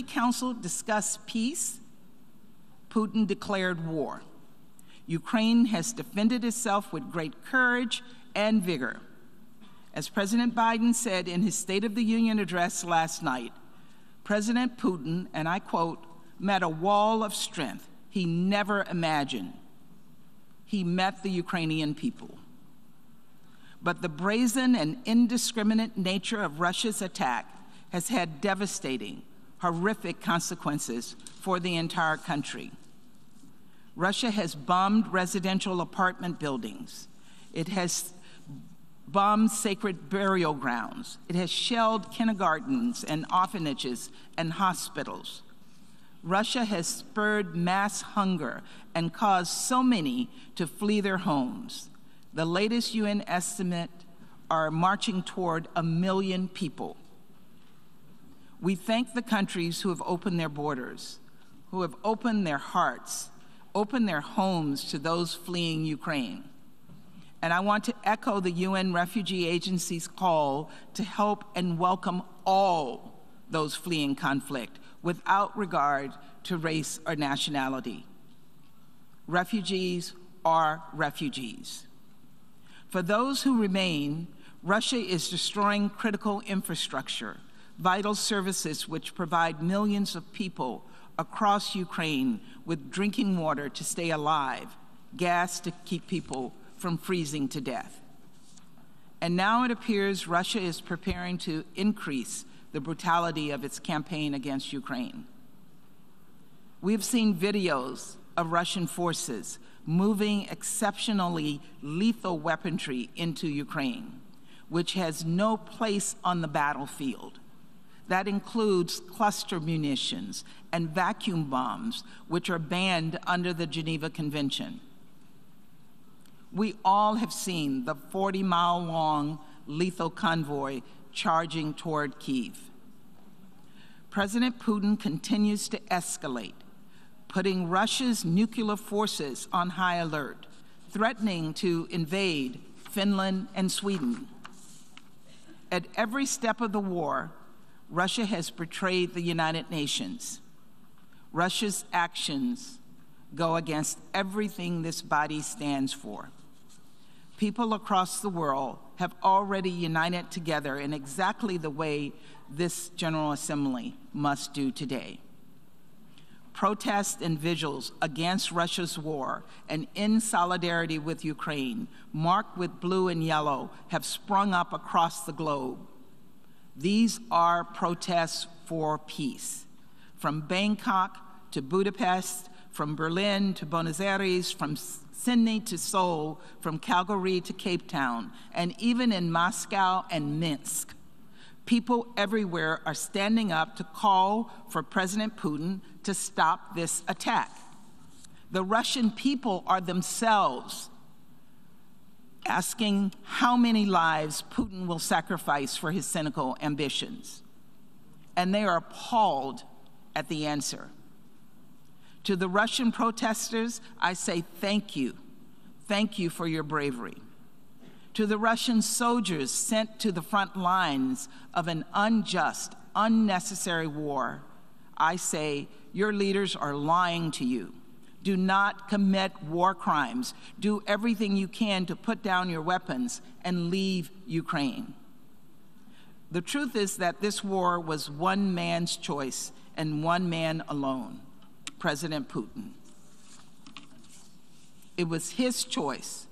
Council discussed peace, Putin declared war. Ukraine has defended itself with great courage and vigor. As President Biden said in his State of the Union address last night, President Putin, and I quote, met a wall of strength he never imagined. He met the Ukrainian people. But the brazen and indiscriminate nature of Russia's attack has had devastating, horrific consequences for the entire country. Russia has bombed residential apartment buildings. It has bombed sacred burial grounds. It has shelled kindergartens and orphanages and hospitals. Russia has spurred mass hunger and caused so many to flee their homes. The latest UN estimate are marching toward 1 million people. We thank the countries who have opened their borders, who have opened their hearts, opened their homes to those fleeing Ukraine. And I want to echo the UN Refugee Agency's call to help and welcome all those fleeing conflict without regard to race or nationality. Refugees are refugees. For those who remain, Russia is destroying critical infrastructure, vital services which provide millions of people across Ukraine with drinking water to stay alive, gas to keep people from freezing to death. And now it appears Russia is preparing to increase the brutality of its campaign against Ukraine. We've seen videos of Russian forces moving exceptionally lethal weaponry into Ukraine, which has no place on the battlefield. That includes cluster munitions and vacuum bombs, which are banned under the Geneva Convention. We all have seen the 40-mile-long lethal convoy charging toward Kyiv. President Putin continues to escalate, putting Russia's nuclear forces on high alert, threatening to invade Finland and Sweden. At every step of the war, Russia has betrayed the United Nations. Russia's actions go against everything this body stands for. People across the world have already united together in exactly the way this General Assembly must do today. Protests and vigils against Russia's war and in solidarity with Ukraine, marked with blue and yellow, have sprung up across the globe. These are protests for peace. From Bangkok to Budapest, from Berlin to Buenos Aires, from Sydney to Seoul, from Calgary to Cape Town, and even in Moscow and Minsk, people everywhere are standing up to call for President Putin to stop this attack. The Russian people are themselves asking how many lives Putin will sacrifice for his cynical ambitions. And they are appalled at the answer. To the Russian protesters, I say thank you. Thank you for your bravery. To the Russian soldiers sent to the front lines of an unjust, unnecessary war, I say your leaders are lying to you. Do not commit war crimes. Do everything you can to put down your weapons and leave Ukraine. The truth is that this war was one man's choice and one man alone, President Putin. It was his choice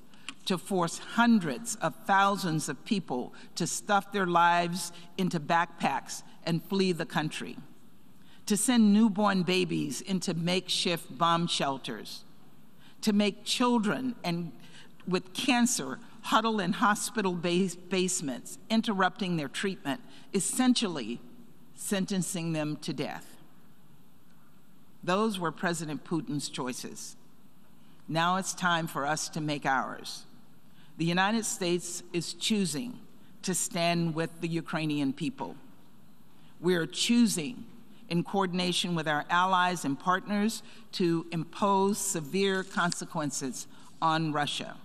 to force hundreds of thousands of people to stuff their lives into backpacks and flee the country, to send newborn babies into makeshift bomb shelters, to make children with cancer huddle in hospital basements, interrupting their treatment, essentially sentencing them to death. Those were President Putin's choices. Now it's time for us to make ours. The United States is choosing to stand with the Ukrainian people. We are choosing, in coordination with our allies and partners, to impose severe consequences on Russia.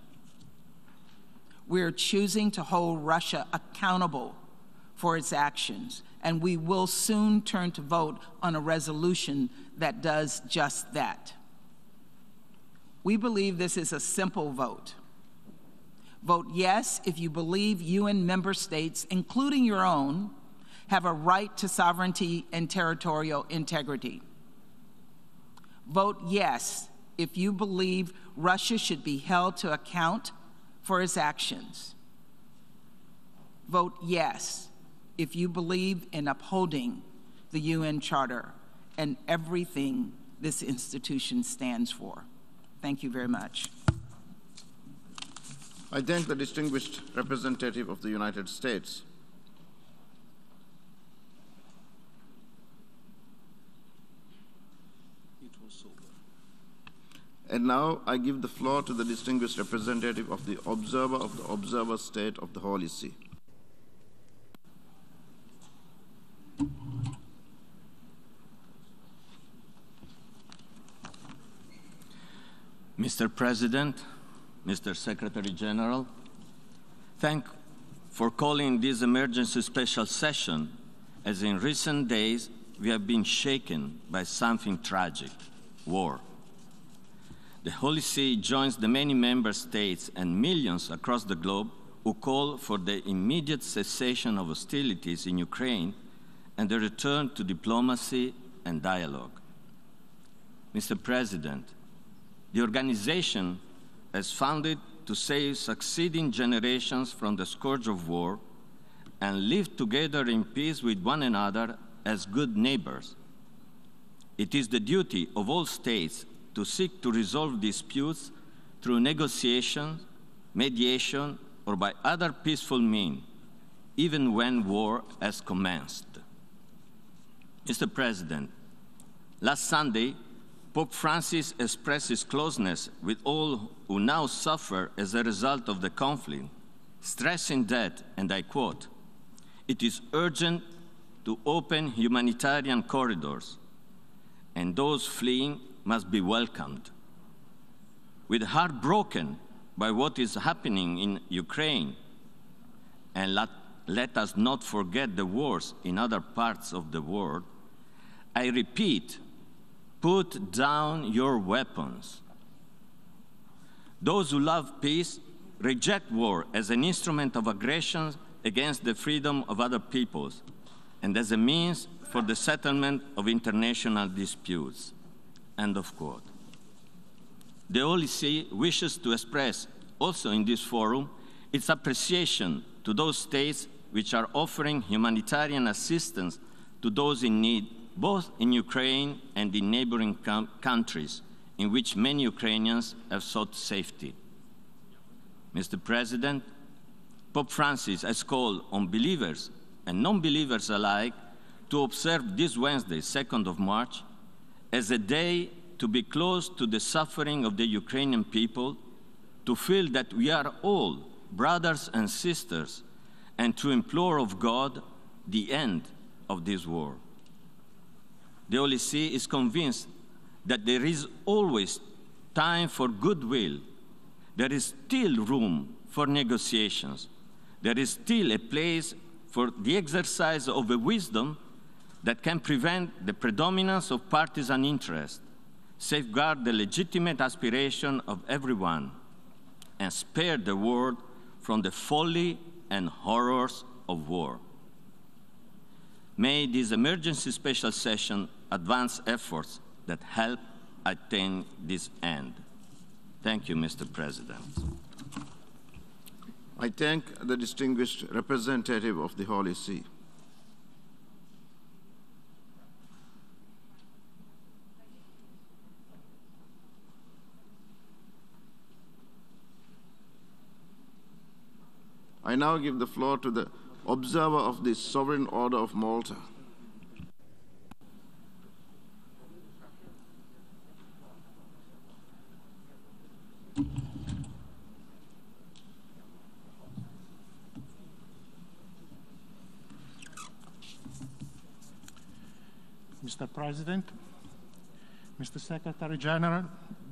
We are choosing to hold Russia accountable for its actions and we will soon turn to vote on a resolution that does just that. We believe this is a simple vote. Vote yes if you believe UN member states, including your own, have a right to sovereignty and territorial integrity. Vote yes if you believe Russia should be held to account for its actions. Vote yes if you believe in upholding the UN Charter and everything this institution stands for. Thank you very much. I thank the distinguished representative of the United States. And now I give the floor to the distinguished representative of the Observer State of the Holy See. Mr. President, Mr. Secretary General, thank you for calling this emergency special session, as in recent days we have been shaken by something tragic, war. The Holy See joins the many member states and millions across the globe who call for the immediate cessation of hostilities in Ukraine and the return to diplomacy and dialogue. Mr. President, the organization is founded to save succeeding generations from the scourge of war and live together in peace with one another as good neighbors. It is the duty of all states to seek to resolve disputes through negotiation, mediation, or by other peaceful means, even when war has commenced. Mr. President, last Sunday, Pope Francis expressed his closeness with all who now suffer as a result of the conflict, stressing that, and I quote, "It is urgent to open humanitarian corridors, and those fleeing must be welcomed. With heart broken by what is happening in Ukraine, and let us not forget the wars in other parts of the world, I repeat, put down your weapons. Those who love peace reject war as an instrument of aggression against the freedom of other peoples and as a means for the settlement of international disputes." End of quote. The Holy See wishes to express also in this forum its appreciation to those states which are offering humanitarian assistance to those in need, both in Ukraine and in neighboring countries in which many Ukrainians have sought safety. Mr. President, Pope Francis has called on believers and non-believers alike to observe this Wednesday, 2nd of March, as a day to be close to the suffering of the Ukrainian people, to feel that we are all brothers and sisters, and to implore of God the end of this war. The Holy See is convinced that there is always time for goodwill. There is still room for negotiations. There is still a place for the exercise of a wisdom that can prevent the predominance of partisan interest, safeguard the legitimate aspiration of everyone, and spare the world from the folly and horrors of war. May this emergency special session advance efforts that help attain this end. Thank you, Mr. President. I thank the distinguished representative of the Holy See. I now give the floor to the observer of the Sovereign Order of Malta. Mr. President, Mr. Secretary General,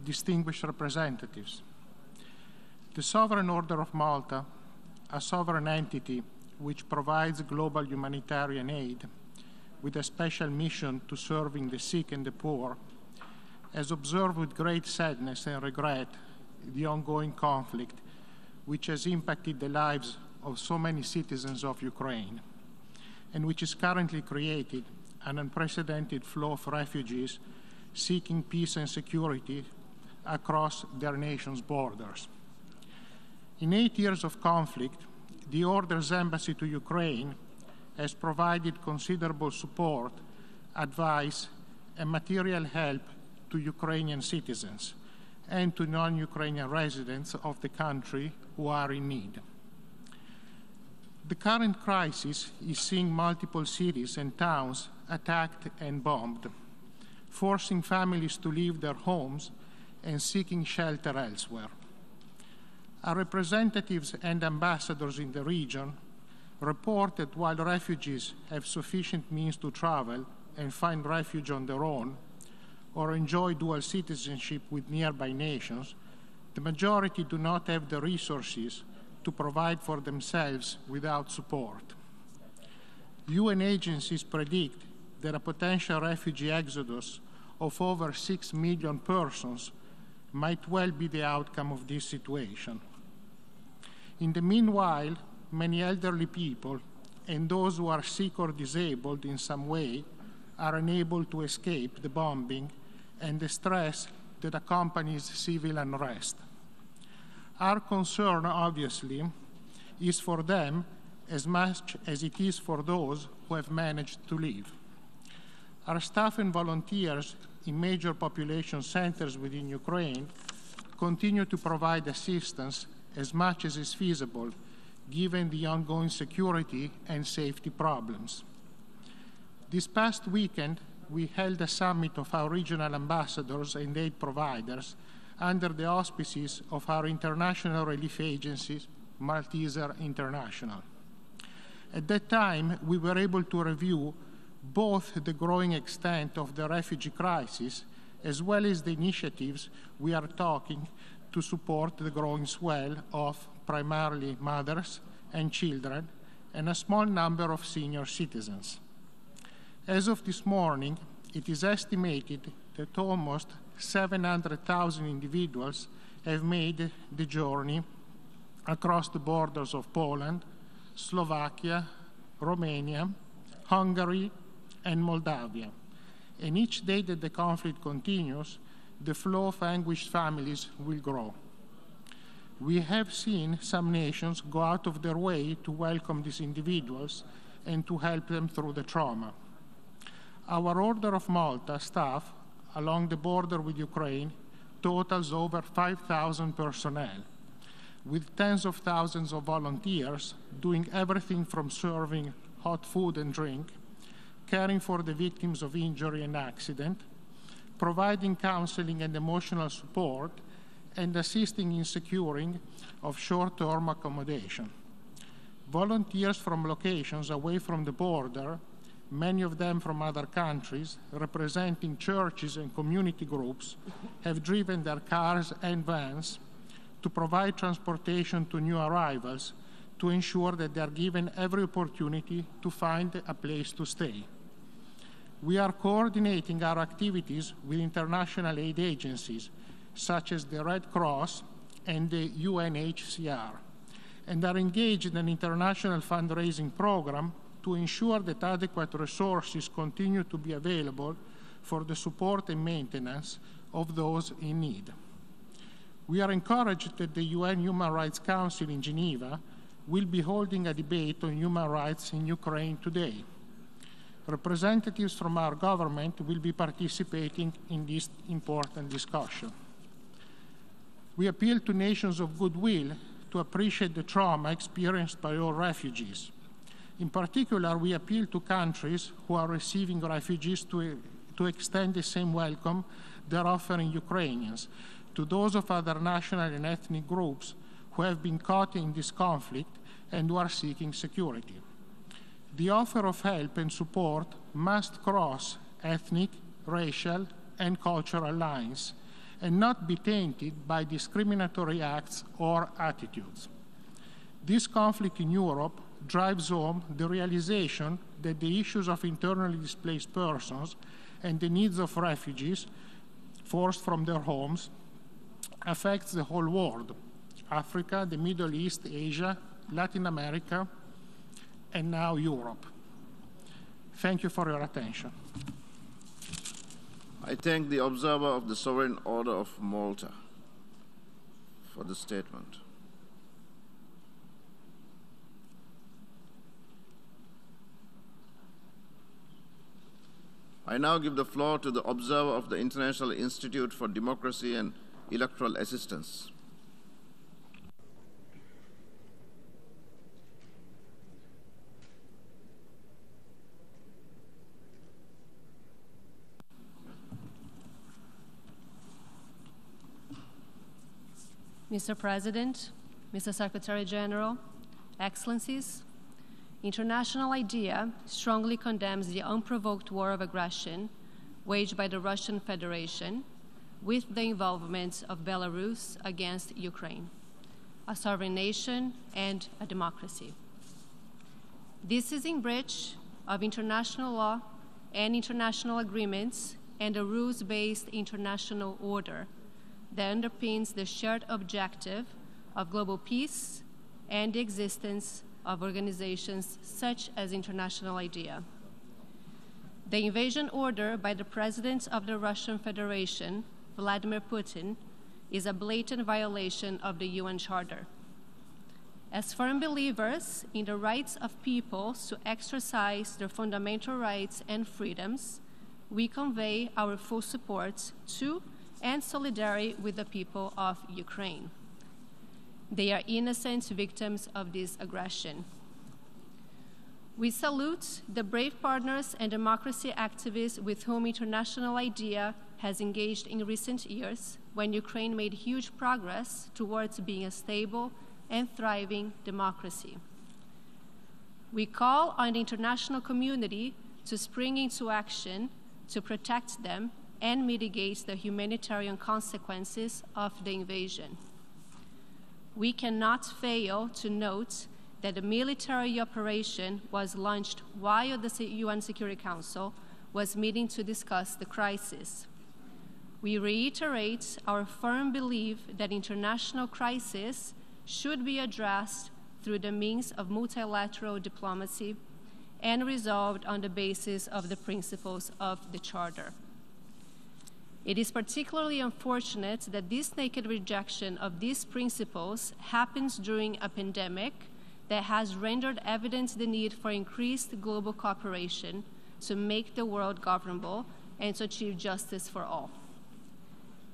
distinguished representatives, the Sovereign Order of Malta, a sovereign entity which provides global humanitarian aid with a special mission to serving the sick and the poor, has observed with great sadness and regret the ongoing conflict which has impacted the lives of so many citizens of Ukraine, and which is currently created an unprecedented flow of refugees seeking peace and security across their nation's borders. In 8 years of conflict, the Order's embassy to Ukraine has provided considerable support, advice, and material help to Ukrainian citizens and to non-Ukrainian residents of the country who are in need. The current crisis is seeing multiple cities and towns attacked and bombed, forcing families to leave their homes and seeking shelter elsewhere. Our representatives and ambassadors in the region report that while refugees have sufficient means to travel and find refuge on their own, or enjoy dual citizenship with nearby nations, the majority do not have the resources to provide for themselves without support. UN agencies predict that a potential refugee exodus of over 6 million persons might well be the outcome of this situation. In the meanwhile, many elderly people and those who are sick or disabled in some way are unable to escape the bombing and the stress that accompanies civil unrest. Our concern, obviously, is for them as much as it is for those who have managed to leave. Our staff and volunteers in major population centers within Ukraine continue to provide assistance as much as is feasible, given the ongoing security and safety problems. This past weekend, we held a summit of our regional ambassadors and aid providers under the auspices of our international relief agency, Malteser International. At that time, we were able to review both the growing extent of the refugee crisis as well as the initiatives we are taking to support the growing swell of primarily mothers and children and a small number of senior citizens. As of this morning, it is estimated that almost 700,000 individuals have made the journey across the borders of Poland, Slovakia, Romania, Hungary, and Moldavia. And each day that the conflict continues, the flow of anguished families will grow. We have seen some nations go out of their way to welcome these individuals and to help them through the trauma. Our Order of Malta staff along the border with Ukraine totals over 5,000 personnel, with tens of thousands of volunteers doing everything from serving hot food and drink, caring for the victims of injury and accident, providing counseling and emotional support, and assisting in securing of short-term accommodation. Volunteers from locations away from the border, many of them from other countries, representing churches and community groups, have driven their cars and vans to provide transportation to new arrivals to ensure that they are given every opportunity to find a place to stay. We are coordinating our activities with international aid agencies, such as the Red Cross and the UNHCR, and are engaged in an international fundraising program to ensure that adequate resources continue to be available for the support and maintenance of those in need. We are encouraged that the UN Human Rights Council in Geneva will be holding a debate on human rights in Ukraine today. Representatives from our government will be participating in this important discussion. We appeal to nations of goodwill to appreciate the trauma experienced by all refugees. In particular, we appeal to countries who are receiving refugees to extend the same welcome they're offering Ukrainians, to those of other national and ethnic groups who have been caught in this conflict and who are seeking security. The offer of help and support must cross ethnic, racial, and cultural lines and not be tainted by discriminatory acts or attitudes. This conflict in Europe drives home the realization that the issues of internally displaced persons and the needs of refugees forced from their homes affects the whole world: Africa, the Middle East, Asia, Latin America, and now Europe. Thank you for your attention. I thank the observer of the Sovereign Order of Malta for the statement. I now give the floor to the observer of the International Institute for Democracy and Electoral Assistance. Mr. President, Mr. Secretary General, Excellencies, International IDEA strongly condemns the unprovoked war of aggression waged by the Russian Federation with the involvement of Belarus against Ukraine, a sovereign nation and a democracy. This is in breach of international law and international agreements and a rules-based international order that underpins the shared objective of global peace and the existence of organizations such as International IDEA. The invasion order by the President of the Russian Federation, Vladimir Putin, is a blatant violation of the UN Charter. As firm believers in the rights of peoples to exercise their fundamental rights and freedoms, we convey our full support to and solidarity with the people of Ukraine. They are innocent victims of this aggression. We salute the brave partners and democracy activists with whom International IDEA has engaged in recent years when Ukraine made huge progress towards being a stable and thriving democracy. We call on the international community to spring into action to protect them and mitigate the humanitarian consequences of the invasion. We cannot fail to note that the military operation was launched while the UN Security Council was meeting to discuss the crisis. We reiterate our firm belief that international crises should be addressed through the means of multilateral diplomacy and resolved on the basis of the principles of the Charter. It is particularly unfortunate that this naked rejection of these principles happens during a pandemic that has rendered evident the need for increased global cooperation to make the world governable and to achieve justice for all.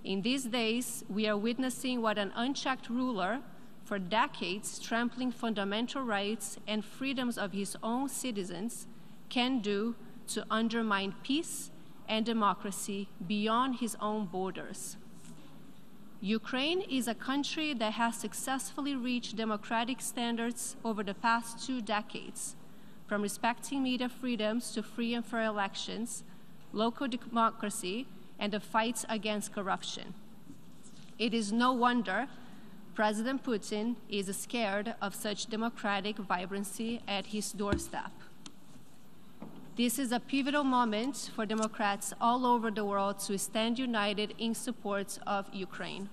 In these days, we are witnessing what an unchecked ruler, for decades trampling fundamental rights and freedoms of his own citizens, can do to undermine peace and democracy beyond his own borders. Ukraine is a country that has successfully reached democratic standards over the past 2 decades, from respecting media freedoms to free and fair elections, local democracy, and the fight against corruption. It is no wonder President Putin is scared of such democratic vibrancy at his doorstep. This is a pivotal moment for Democrats all over the world to stand united in support of Ukraine.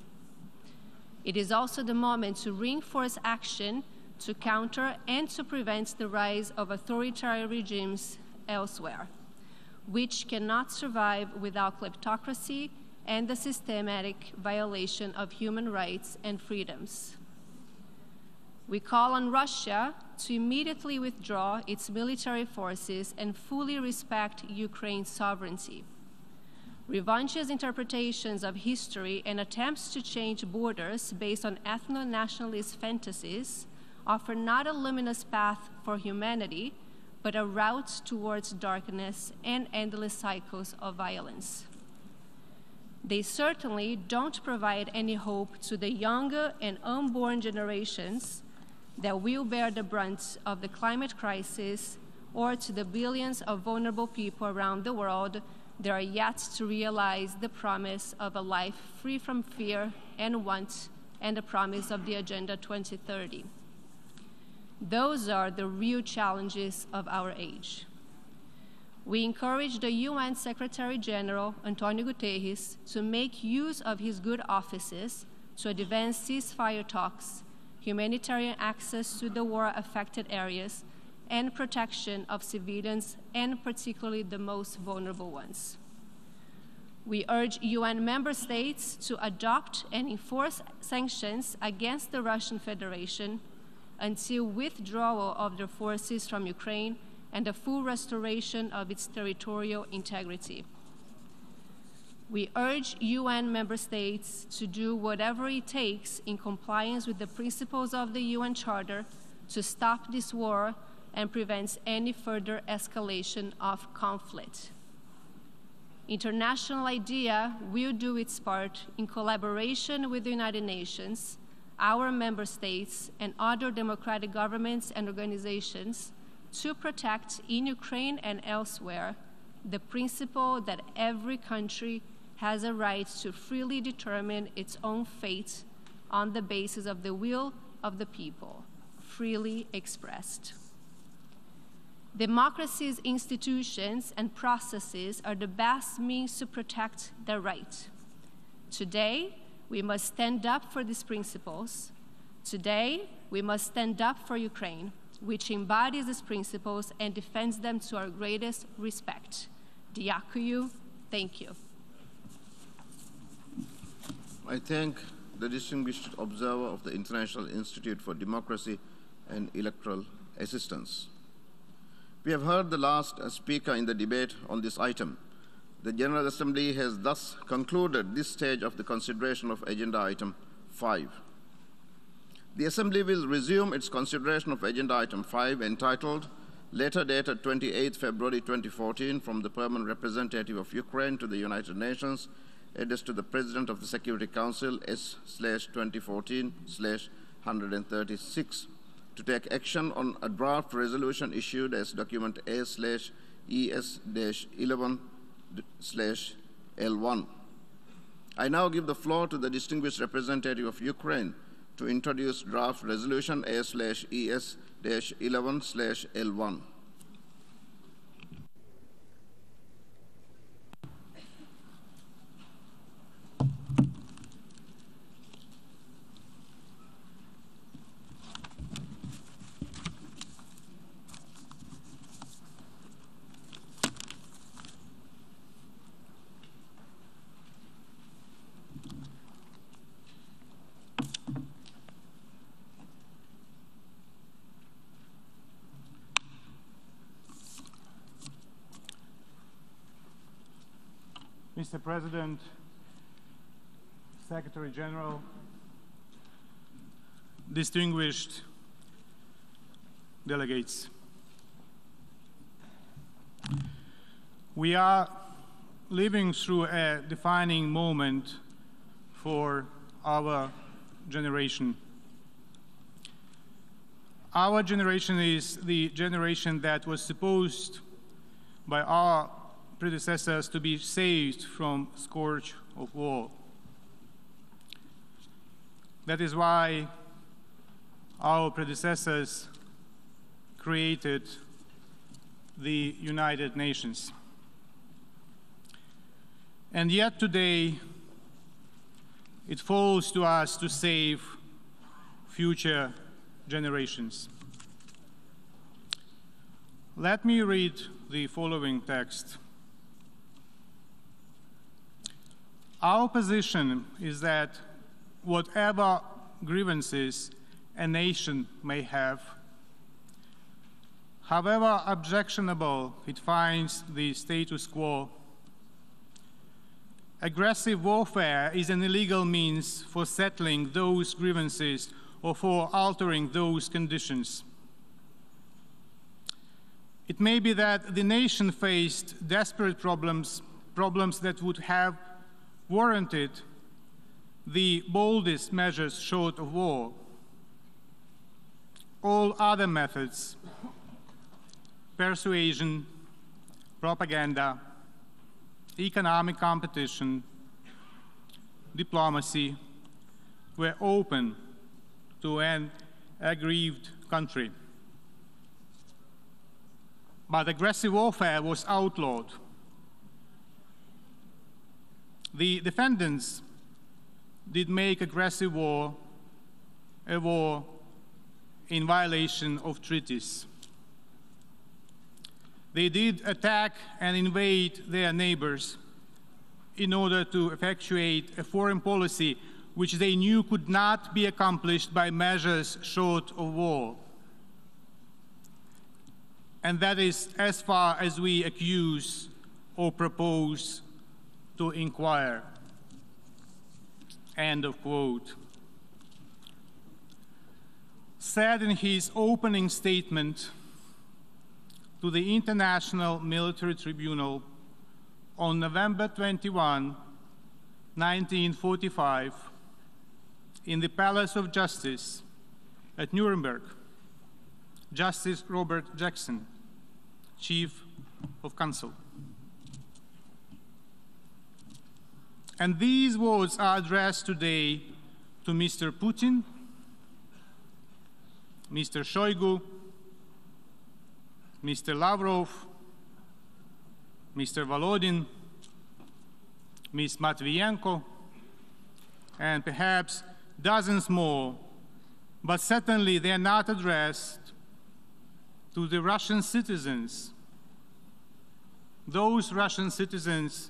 It is also the moment to reinforce action to counter and to prevent the rise of authoritarian regimes elsewhere, which cannot survive without kleptocracy and the systematic violation of human rights and freedoms. We call on Russia to immediately withdraw its military forces and fully respect Ukraine's sovereignty. Revanchist interpretations of history and attempts to change borders based on ethno-nationalist fantasies offer not a luminous path for humanity, but a route towards darkness and endless cycles of violence. They certainly don't provide any hope to the younger and unborn generations that will bear the brunt of the climate crisis, or to the billions of vulnerable people around the world that are yet to realize the promise of a life free from fear and want, and the promise of the Agenda 2030. Those are the real challenges of our age. We encourage the UN Secretary General, Antonio Guterres, to make use of his good offices to advance ceasefire talks, humanitarian access to the war-affected areas, and protection of civilians, and particularly the most vulnerable ones. We urge UN member states to adopt and enforce sanctions against the Russian Federation until withdrawal of their forces from Ukraine and the full restoration of its territorial integrity. We urge UN member states to do whatever it takes in compliance with the principles of the UN Charter to stop this war and prevent any further escalation of conflict. International IDEA will do its part in collaboration with the United Nations, our member states, and other democratic governments and organizations to protect in Ukraine and elsewhere the principle that every country has a right to freely determine its own fate on the basis of the will of the people, freely expressed. Democracy's institutions and processes are the best means to protect their right. Today, we must stand up for these principles. Today, we must stand up for Ukraine, which embodies these principles and defends them to our greatest respect. Diakuyu, thank you. I thank the distinguished observer of the International Institute for Democracy and Electoral Assistance. We have heard the last speaker in the debate on this item. The General Assembly has thus concluded this stage of the consideration of Agenda Item 5. The Assembly will resume its consideration of Agenda Item 5, entitled Letter dated 28 February 2014 from the Permanent Representative of Ukraine to the United Nations, addressed to the President of the Security Council S/2014/136, to take action on a draft resolution issued as document A/ES-11/L1. I now give the floor to the distinguished representative of Ukraine to introduce draft resolution A/ES-11/L1. Mr. President, Secretary General, distinguished delegates, we are living through a defining moment for our generation. Our generation is the generation that was supposed by our predecessors to be saved from scourge of war. That is why our predecessors created the United Nations. And yet today, it falls to us to save future generations. Let me read the following text. Our position is that whatever grievances a nation may have, however objectionable it finds the status quo, aggressive warfare is an illegal means for settling those grievances or for altering those conditions. It may be that the nation faced desperate problems that would have warranted the boldest measures short of war. All other methods, persuasion, propaganda, economic competition, diplomacy, were open to an aggrieved country. but aggressive warfare was outlawed. The defendants did make aggressive war a war in violation of treaties. They did attack and invade their neighbors in order to effectuate a foreign policy which they knew could not be accomplished by measures short of war. And that is as far as we accuse or propose to inquire. End of quote. Said in his opening statement to the International Military Tribunal on November 21, 1945, in the Palace of Justice at Nuremberg, Justice Robert Jackson, Chief of Counsel. And these words are addressed today to Mr. Putin, Mr. Shoigu, Mr. Lavrov, Mr. Volodin, Ms. Matvienko, and perhaps dozens more, but certainly they are not addressed to the Russian citizens, those Russian citizens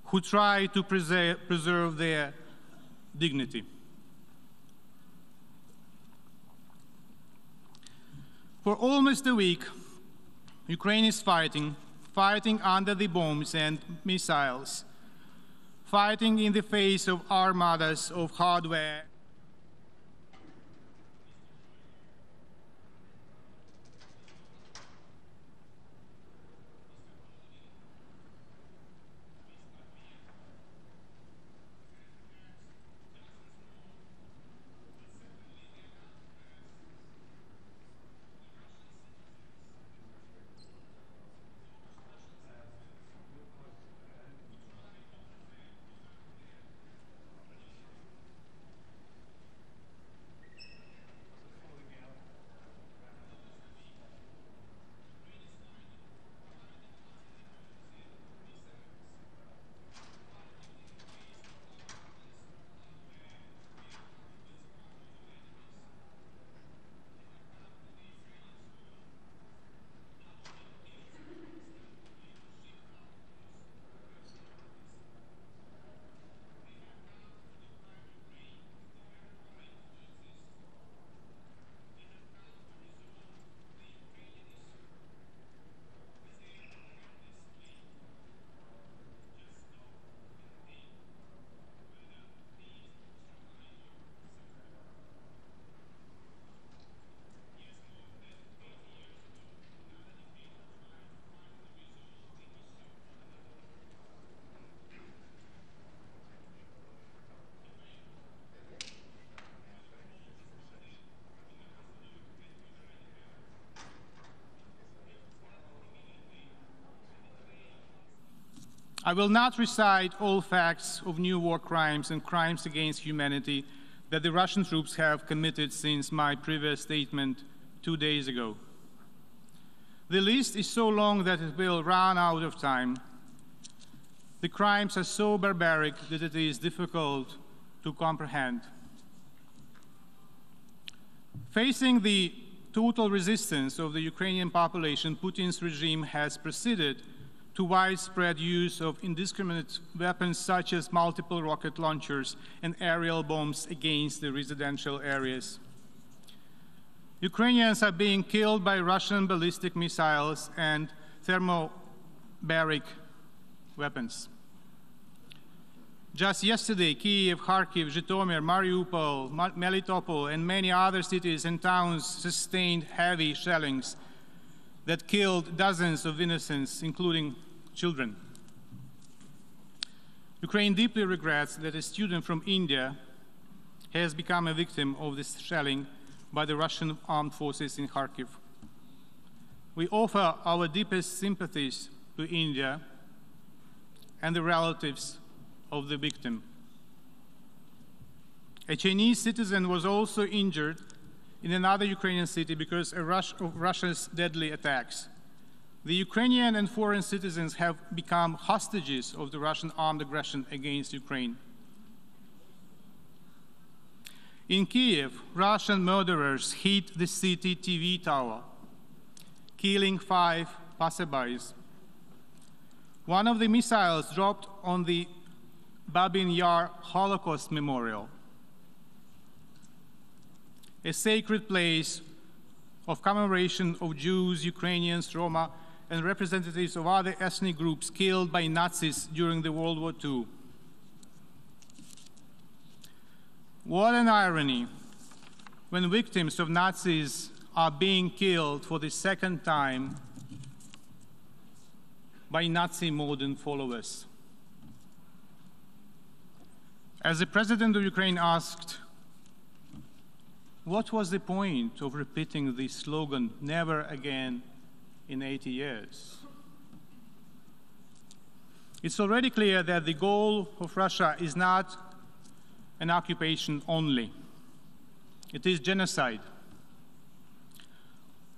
who try to preserve their dignity. For almost a week, Ukraine is fighting under the bombs and missiles, fighting in the face of armadas of hardware. I will not recite all facts of new war crimes and crimes against humanity that the Russian troops have committed since my previous statement 2 days ago. The list is so long that it will run out of time. The crimes are so barbaric that it is difficult to comprehend. Facing the total resistance of the Ukrainian population, Putin's regime has proceeded to widespread use of indiscriminate weapons such as multiple rocket launchers and aerial bombs against the residential areas. Ukrainians are being killed by Russian ballistic missiles and thermobaric weapons. Just yesterday, Kyiv, Kharkiv, Zhytomyr, Mariupol, Melitopol, and many other cities and towns sustained heavy shellings that killed dozens of innocents, including children. Ukraine deeply regrets that a student from India has become a victim of this shelling by the Russian armed forces in Kharkiv. We offer our deepest sympathies to India and the relatives of the victim. A Chinese citizen was also injured in another Ukrainian city because of Russia's deadly attacks. The Ukrainian and foreign citizens have become hostages of the Russian armed aggression against Ukraine. In Kiev, Russian murderers hit the city TV tower, killing 5 passerbys. One of the missiles dropped on the Babin Yar Holocaust Memorial, a sacred place of commemoration of Jews, Ukrainians, Roma, and representatives of other ethnic groups killed by Nazis during the World War II. What an irony when victims of Nazis are being killed for the second time by Nazi modern followers. As the President of Ukraine asked, what was the point of repeating the slogan, never again in 80 years? It's already clear that the goal of Russia is not an occupation only. It is genocide.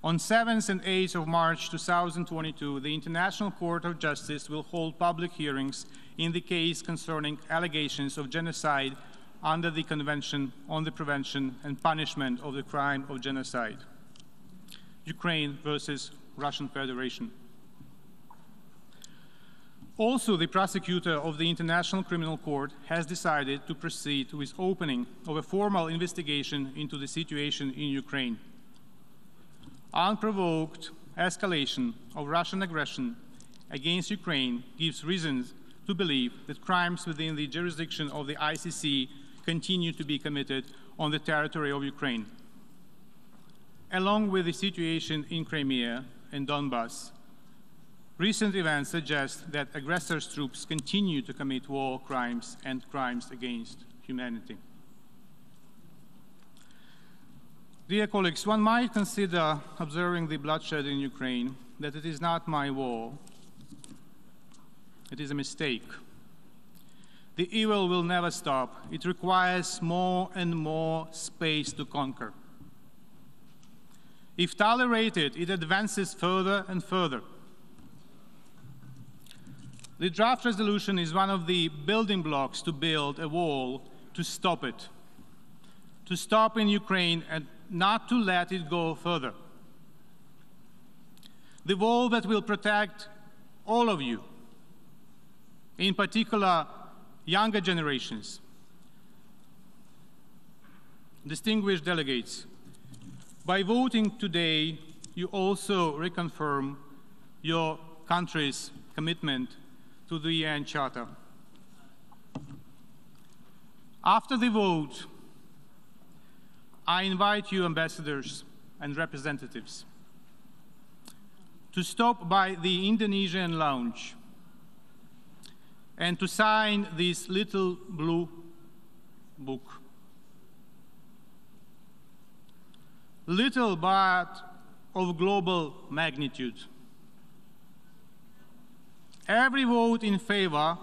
On 7th and 8th of March 2022, the International Court of Justice will hold public hearings in the case concerning allegations of genocide under the Convention on the Prevention and Punishment of the Crime of Genocide, Ukraine versus Russian Federation. Also, the prosecutor of the International Criminal Court has decided to proceed with opening of a formal investigation into the situation in Ukraine. Unprovoked escalation of Russian aggression against Ukraine gives reasons to believe that crimes within the jurisdiction of the ICC continue to be committed on the territory of Ukraine. Along with the situation in Crimea and Donbass, recent events suggest that aggressors' troops continue to commit war crimes and crimes against humanity. Dear colleagues, one might consider observing the bloodshed in Ukraine that it is not my war. It is a mistake. The evil will never stop. It requires more and more space to conquer. If tolerated, it advances further and further. The draft resolution is one of the building blocks to build a wall to stop it, to stop in Ukraine and not to let it go further. The wall that will protect all of you, in particular younger generations. Distinguished delegates, by voting today, you also reconfirm your country's commitment to the UN Charter. After the vote, I invite you, ambassadors and representatives, to stop by the Indonesian lounge and to sign this little blue book. Little but of global magnitude. Every vote in favor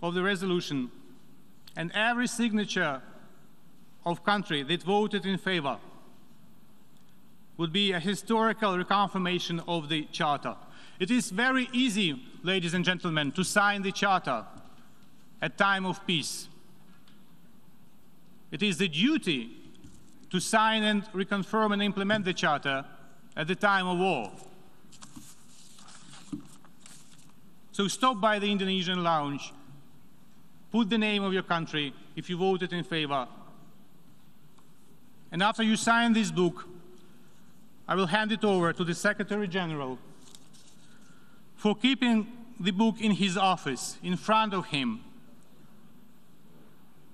of the resolution and every signature of country that voted in favor would be a historical reconfirmation of the Charter. It is very easy, ladies and gentlemen, to sign the Charter at time of peace. It is the duty to sign and reconfirm and implement the Charter at the time of war. So stop by the Indonesian lounge, put the name of your country if you voted in favor, and after you sign this book, I will hand it over to the Secretary General for keeping the book in his office, in front of him.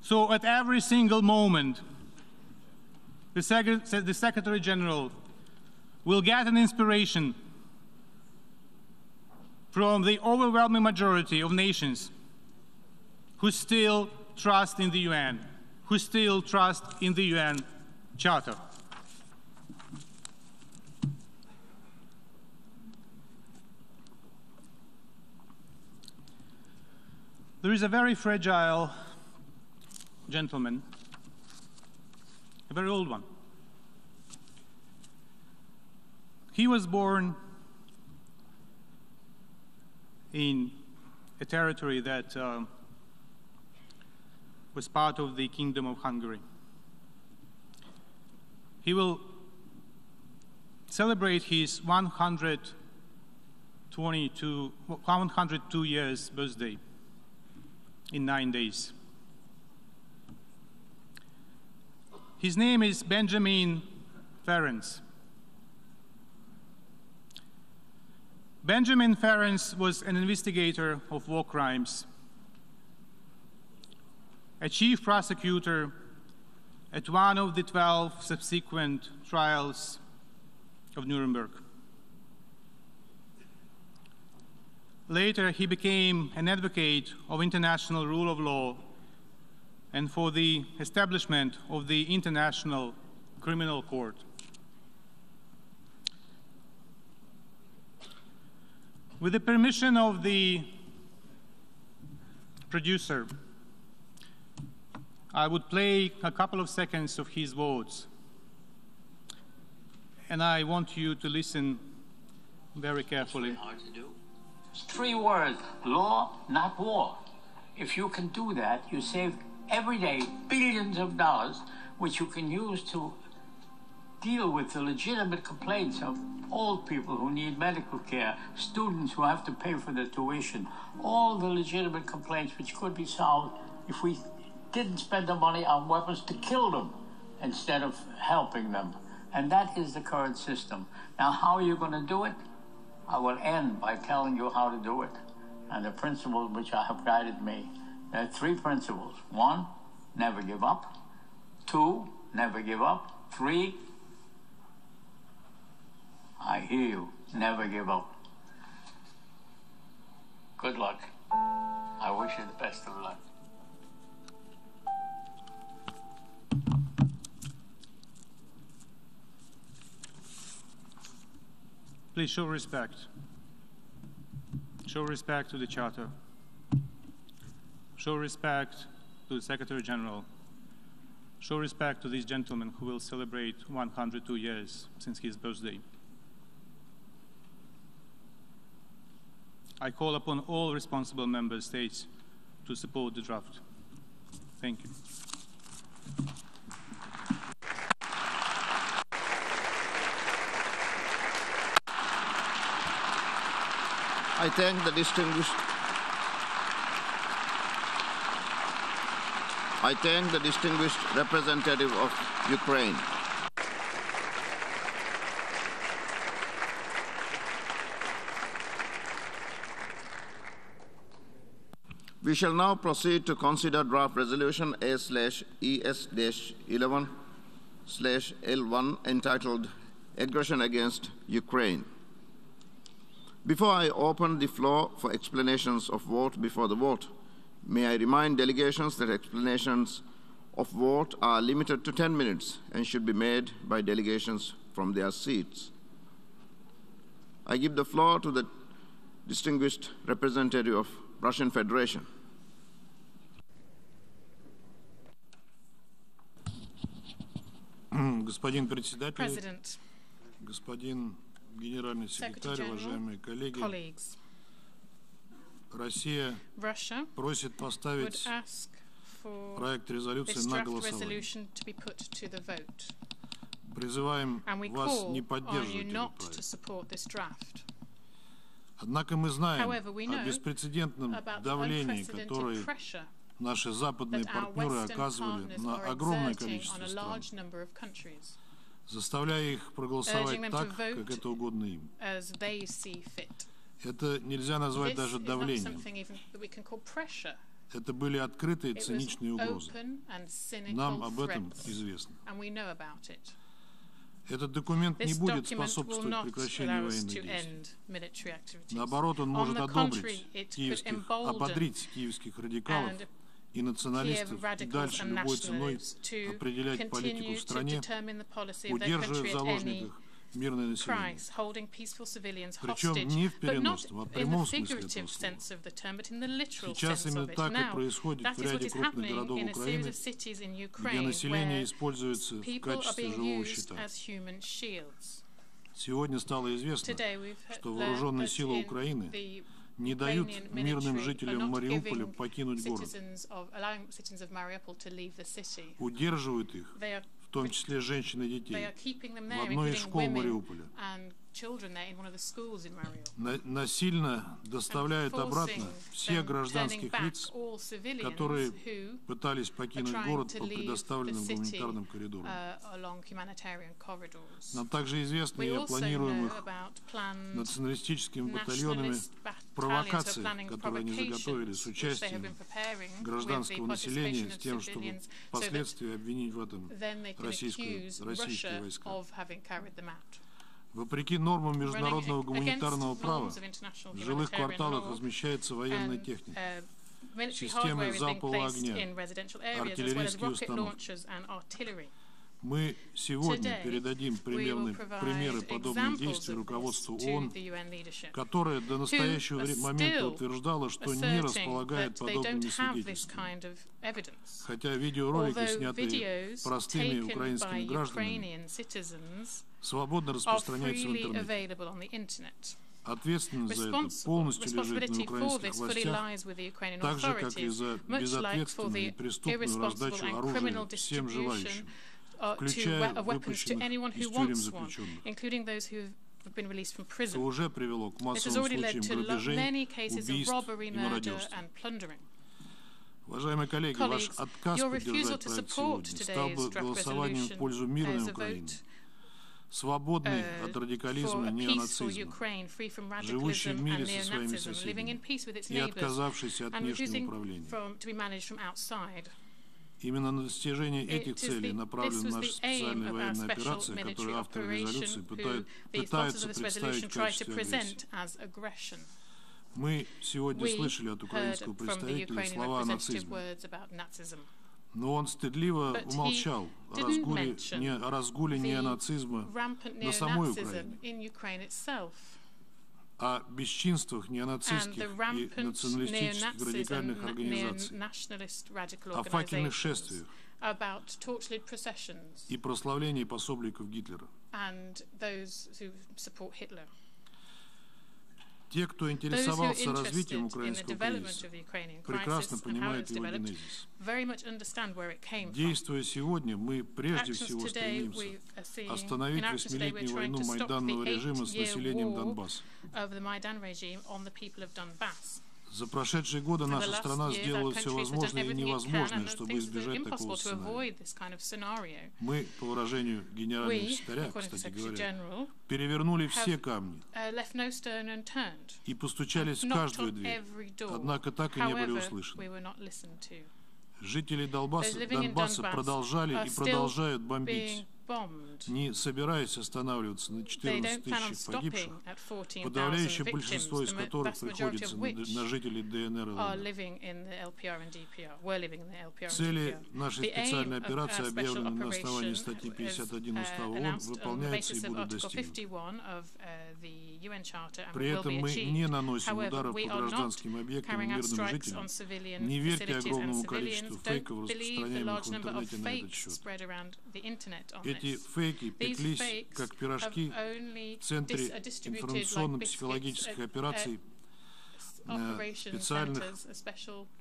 So at every single moment, the Secretary General will get an inspiration from the overwhelming majority of nations who still trust in the UN, who still trust in the UN Charter. There is a very fragile gentleman, a very old one. He was born in a territory that was part of the Kingdom of Hungary. He will celebrate his 102 years birthday in 9 days. His name is Benjamin Ferenc. Benjamin Ferenc was an investigator of war crimes, a chief prosecutor at one of the 12 subsequent trials of Nuremberg. Later, he became an advocate of international rule of law and for the establishment of the International Criminal Court. With the permission of the producer, I would play a couple of seconds of his words, and I want you to listen very carefully. Hard to do. It's 3 words: law, not war. If you can do that, you save every day billions of dollars, which you can use to deal with the legitimate complaints of old people who need medical care, students who have to pay for their tuition, all the legitimate complaints which could be solved if we didn't spend the money on weapons to kill them instead of helping them. And that is the current system. Now, how are you going to do it? I will end by telling you how to do it and the principles which have guided me. There are 3 principles. 1, never give up. 2, never give up. 3, I hear you, never give up. Good luck. I wish you the best of luck. Please show respect. Show respect to the Charter. Show respect to the Secretary General. Show respect to this gentleman who will celebrate 102 years since his birthday. I call upon all responsible member states to support the draft. Thank you. I thank the distinguished representative of Ukraine. We shall now proceed to consider draft resolution A/ES-11/L1 entitled Aggression Against Ukraine. Before I open the floor for explanations of vote before the vote, may I remind delegations that explanations of vote are limited to 10 minutes and should be made by delegations from their seats. I give the floor to the distinguished representative of Russian Federation. Господин председатель, President, господин генеральный секретарь, уважаемые коллеги, colleagues, Россия Russia просит would поставить ask for проект резолюции this на draft голосование. resolution to be put to the vote. Призываем And we вас call не on you поддерживать этот not to проект. support this draft. Однако мы знаем However, we know о беспрецедентном about the давлении, unprecedented которое pressure наши западные that our партнеры Western оказывали partners на are огромное exerting количество on a стран, large number of countries, заставляя их проголосовать urging them так, to vote как это угодно им. as they see fit. Это нельзя назвать This даже is not давлением. something even that we can call pressure. Это были открытые It was циничные угрозы. open and Нам cynical об этом threats, известно. and we know about it. Этот документ не This будет document will способствовать not прекращению allow us военных to действий. end military activities. Наоборот, он On может the одобрить contrary, it could киевских, embolden ободрить киевских радикалов and и националистов Kiev и radicals дальше and любой ценой nationalists to определять политику continue в to стране, determine the policy of their удерживая в country at any заложниках мирное население. price, holding peaceful civilians Причем hostage, не в but not переносном, а в in the прямом смысле figurative этого слова. sense of the term, but in the literal Сейчас sense именно of it. так и Now, происходит that в is what ряде is крупных happening городов in a series Украины, of cities in где Ukraine население where используется в people are качестве being живого used щита. as human shields. Сегодня стало известно, Today we've что learned вооруженные that силы in Украины the не дают мирным жителям Мариуполя покинуть город, удерживают их, в том числе женщин и детей, в одной из школ Мариуполя, насильно доставляют обратно всех гражданских лиц, которые пытались покинуть город по предоставленным гуманитарным коридорам. Нам также известны и о планируемых националистическими батальонами провокациях, которые они заготовили с участием гражданского населения с тем, чтобы впоследствии обвинить в этом российские войска. Вопреки нормам международного гуманитарного права, в жилых кварталах размещается военная техника, системы залпового огня, артиллерийские установки. Мы сегодня передадим примеры подобных действий руководству ООН, которое до настоящего момента утверждало, что не располагает подобными свидетельствами. Хотя видеоролики, снятые простыми украинскими гражданами, свободно распространяются в интернете. Ответственность за это полностью лежит на украинских властях, так же, как и за безответственную и преступную раздачу оружия всем желающим, включая выпущенных из тюрем заключенных, что уже привело к массовым случаям грабежей, убийств и мародерства. Уважаемые коллеги, ваш отказ поддержать проект сегодня стал бы голосованием в пользу мирной Украины, свободной от радикализма и неонацизма, живущей в мире со своими соседями и отказавшейся от внешнего управления. Именно на достижение этих целей направлена наша специальная военная операция, которую авторы резолюции пытаются представить в качестве агрессии. Мы сегодня слышали от украинского представителя слова о нацизме, но он стыдливо умолчал о разгуле неонацизма на самой Украине, о бесчинствах неонацистских и националистических радикальных организаций, о факельных шествиях и прославлении пособников Гитлера. Те, кто интересовался развитием украинского кризиса, прекрасно понимают его генезис. Действуя сегодня, мы прежде всего стремимся остановить 8-летнюю войну майданного режима с населением Донбасса. За прошедшие годы наша страна сделала все возможное и невозможное, чтобы избежать такого сценария. Мы, по выражению генерального секретаря, кстати говоря, перевернули все камни и постучались в каждую дверь, однако так и не были услышаны. Жители Донбасса продолжали и продолжают бомбить, не собираясь останавливаться на 14 тысяч погибших, подавляющее большинство из которых приходится на жителей ДНР и Цели нашей специальной операции, объявленные на основании статьи 51 Устава ООН, выполняются и будут достигнуты. При этом мы не наносим ударов по гражданским объектам и мирным жителям. Не верьте огромному количеству фейков, распространяемых в интернете на этот счет. Эти фейки пеклись, как пирожки, в Центре информационно-психологических операций специальных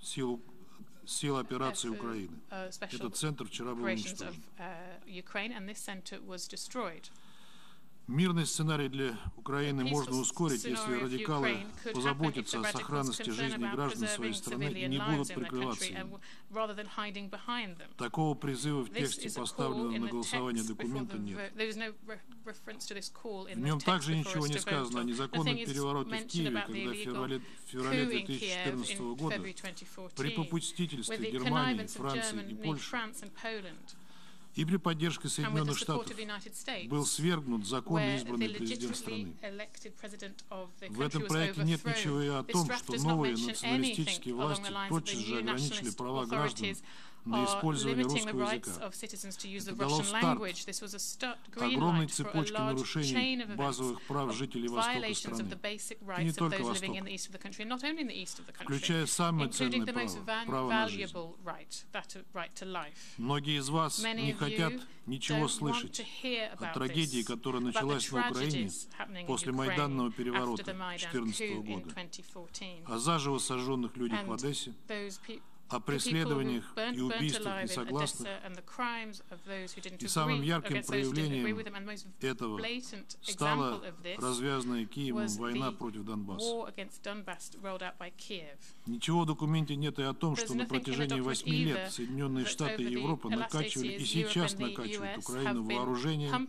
сил операции Украины. Этот центр вчера был уничтожен. Мирный сценарий для Украины можно ускорить, если радикалы позаботятся о сохранности жизни граждан своей страны и не будут прикрываться им. Такого призыва в тексте поставленного на голосование документа нет. В нем также ничего не сказано о незаконном перевороте в Киеве, когда в феврале 2014 года при попустительстве Германии, Франции и Польши и при поддержке Соединенных Штатов был свергнут законно избранный президент страны. В этом проекте нет ничего и о том, что новые националистические власти тотчас же ограничили права граждан are limiting the rights of citizens to use the Russian language. This was a green light for a large chain of events of violations of the basic rights of those living in the east of the country, and not only in the east of the country, including the most valuable right, that right to life. Many of you don't want to hear about трагедии, которая началась на Украине после Майданного переворота 2014 года, о заживо сожженных людях в Одессе, о преследованиях и убийствах несогласных, и самым ярким проявлением этого стала развязанная Киевом война против Донбасса. Ничего в документе нет и о том, что на протяжении 8 лет Соединенные Штаты и Европа накачивали и сейчас накачивают Украину вооружением,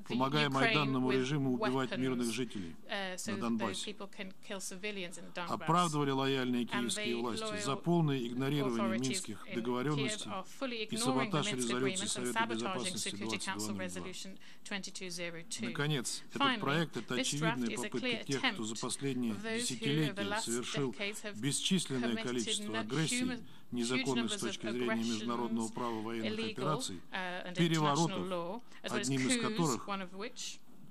помогая майданному режиму убивать мирных жителей на Донбассе. Оправдывали лояльные киевские власти за полное игнорирование минских договоренностей и саботаж резолюции Совета Безопасности 2202. Наконец, этот проект — это очевидная попытка тех, кто за последние десятилетия совершил бесчисленное количество агрессий, незаконных с точки зрения международного права военных операций, переворотов, одним из которых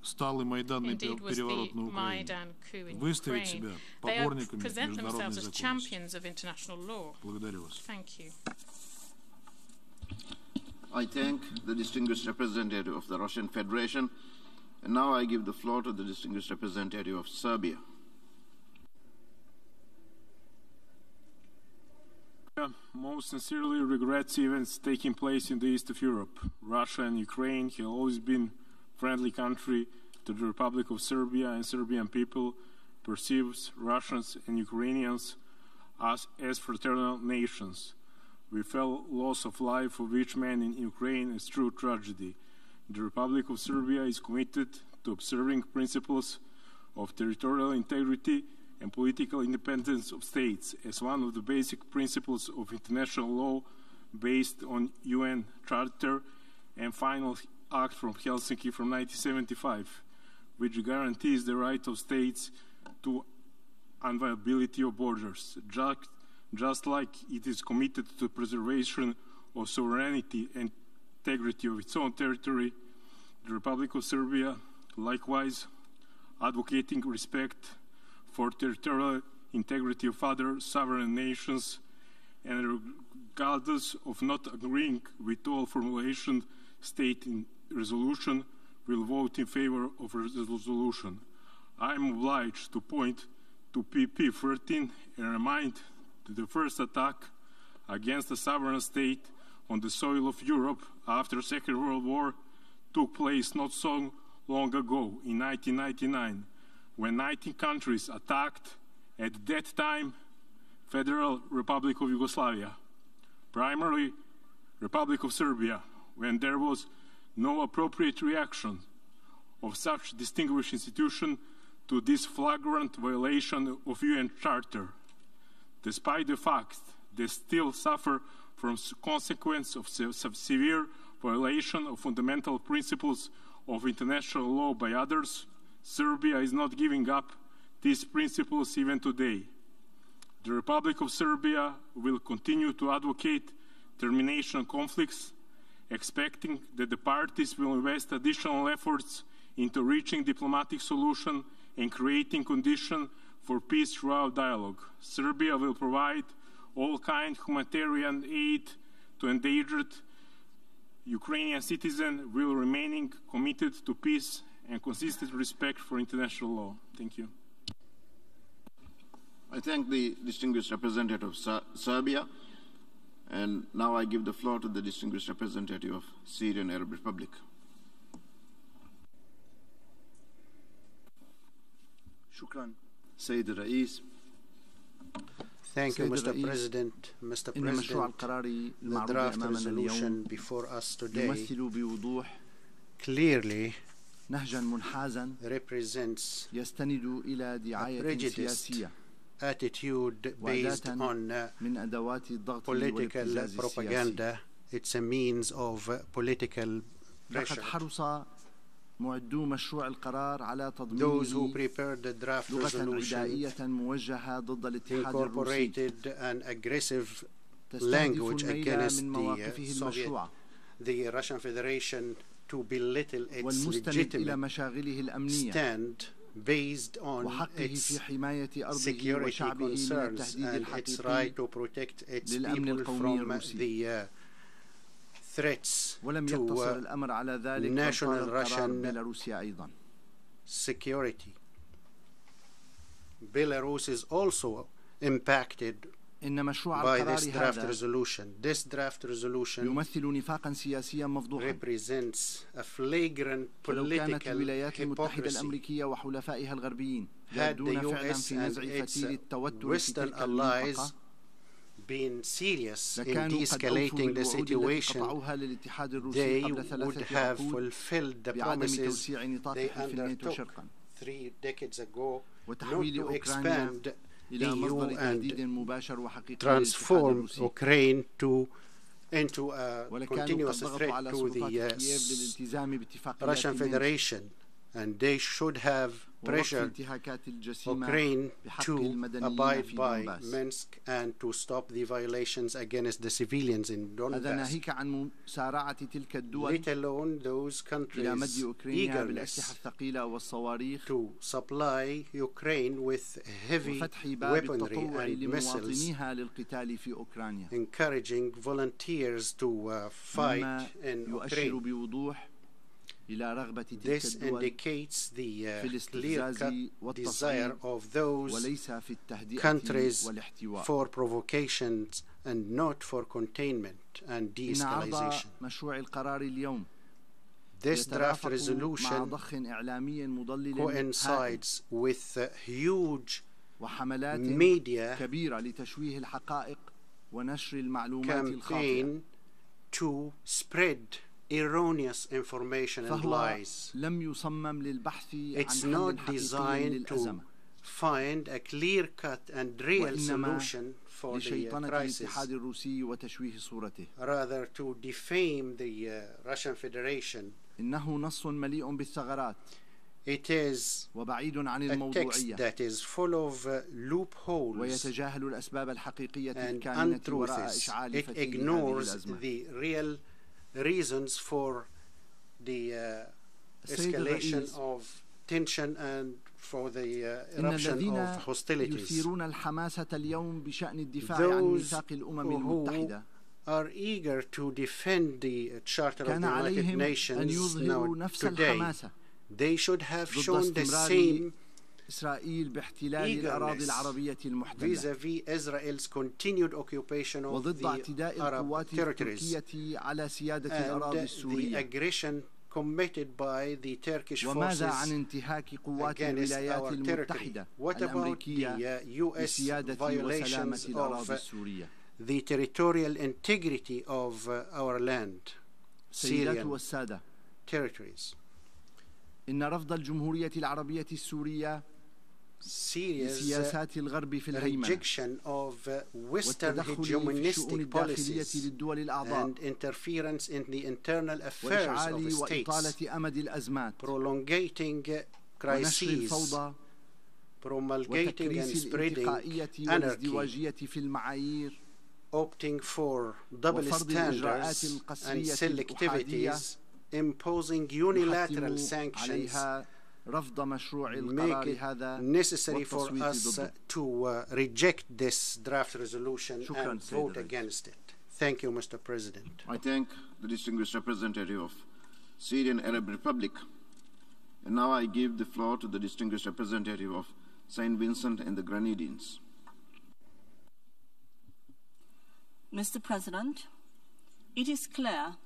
стал и майданный переворот на Украине, выставить себя поборниками международной законности. Благодарю вас. I thank the distinguished representative of the Russian Federation, and now I give the floor to the distinguished representative of Serbia. Most sincerely regrets events taking place in the east of Europe. Russia and Ukraine have always been friendly country to the Republic of Serbia, and Serbian people perceives Russians and Ukrainians as fraternal nations. We felt loss of life of each man in Ukraine is true tragedy. The Republic of Serbia is committed to observing principles of territorial integrity and political independence of states as one of the basic principles of international law based on UN Charter and final Act from Helsinki from 1975, which guarantees the right of states to inviolability of borders, just like it is committed to preservation of sovereignty and integrity of its own territory. The Republic of Serbia, likewise, advocating respect for territorial integrity of other sovereign nations, and regardless of not agreeing with all formulation state in resolution, will vote in favor of the resolution. I am obliged to point to PP 13 and remind that the first attack against a sovereign state on the soil of Europe after the Second World War took place not so long ago, in 1999, when 19 countries attacked, at that time, Federal Republic of Yugoslavia, primarily Republic of Serbia, when there was no appropriate reaction of such distinguished institution to this flagrant violation of UN Charter, despite the fact they still suffer from consequence of severe violation of fundamental principles of international law by others. Serbia is not giving up these principles even today. The Republic of Serbia will continue to advocate termination of conflicts, expecting that the parties will invest additional efforts into reaching diplomatic solution and creating conditions for peace throughout dialogue. Serbia will provide all kind humanitarian aid to endangered Ukrainian citizens while remaining committed to peace and consistent respect for international law. Thank you. I thank the distinguished representative of Serbia, and now I give the floor to the distinguished representative of Syrian Arab Republic. Shukran, Sayyid al-Rais. Thank you, Mr. President. Mr. President, the draft resolution before us today clearly represents a prejudiced attitude based on political propaganda. It's a means of political pressure. Those who prepared the draft resolution incorporated an aggressive language against the Russian Federation to belittle its legitimate stand based on its security concerns and its right to protect its people from the threats to national Russian security. Belarus is also impacted by this draft resolution. This draft resolution represents a flagrant political hypocrisy. Had the US and its Western allies been serious in de-escalating the situation, they would have fulfilled the promises they undertook 3 decades ago, not to expand EU and transform Ukraine into a continuous threat to the Russian Federation. And they should have pressured Ukraine to abide by Minsk and to stop the violations against the civilians in Donbass, let alone those countries' eagerness to supply Ukraine with heavy weaponry and missiles, encouraging volunteers to fight in Ukraine. This indicates the clear-cut desire of those countries for provocations and not for containment and de-escalation. This draft resolution coincides with huge media campaign to spread erroneous information and lies. It's not designed to find a clear-cut and real solution for the crisis, rather to defame the Russian Federation. It is a text that is full of loopholes and untruths. It ignores the real reasons for the escalation of tension and for the eruption of hostilities. Those who are eager to defend the Charter of the United Nations now today, they should have shown the same eagerness vis-à-vis Israel's continued occupation of the Arab territories and the aggression committed by the Turkish forces against our territory. What about the U.S. violations of the territorial integrity of our land, Syrian territories? Syria's rejection of Western hegemonistic policies and interference in the internal affairs of states, prolongating crises, promulgating and spreading anarchy, opting for double standards and selectivities, imposing unilateral sanctions, make it necessary for us to reject this draft resolution and vote against it. Thank you, Mr. President. I thank the distinguished representative of Syrian Arab Republic. And now I give the floor to the distinguished representative of St. Vincent and the Grenadines. Mr. President, it is clear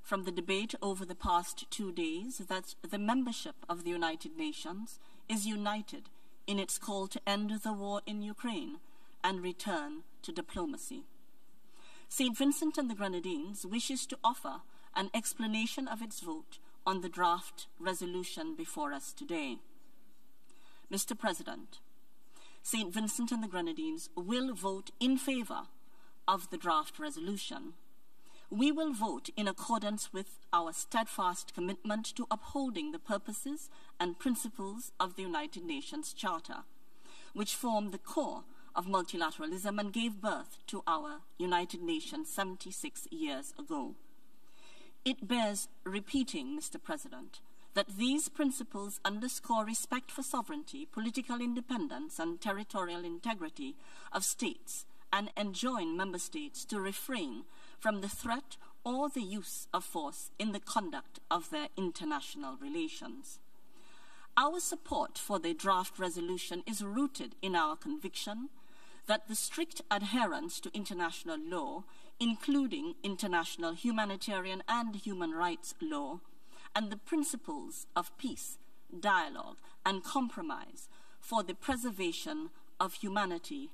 from the debate over the past 2 days that the membership of the United Nations is united in its call to end the war in Ukraine and return to diplomacy. St. Vincent and the Grenadines wishes to offer an explanation of its vote on the draft resolution before us today. Mr. President, St. Vincent and the Grenadines will vote in favor of the draft resolution. We will vote in accordance with our steadfast commitment to upholding the purposes and principles of the United Nations Charter, which form the core of multilateralism and gave birth to our United Nations 76 years ago. It bears repeating, Mr. President, that these principles underscore respect for sovereignty, political independence, and territorial integrity of states and enjoin member states to refrain from the threat or the use of force in the conduct of their international relations. Our support for the draft resolution is rooted in our conviction that the strict adherence to international law, including international humanitarian and human rights law, and the principles of peace, dialogue, and compromise for the preservation of humanity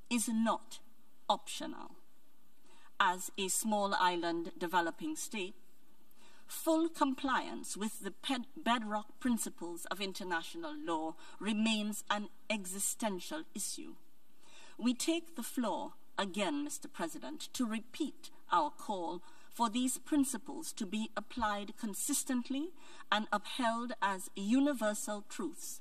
is not optional. As a small island developing state, full compliance with the bedrock principles of international law remains an existential issue. We take the floor again, Mr. President, to repeat our call for these principles to be applied consistently and upheld as universal truths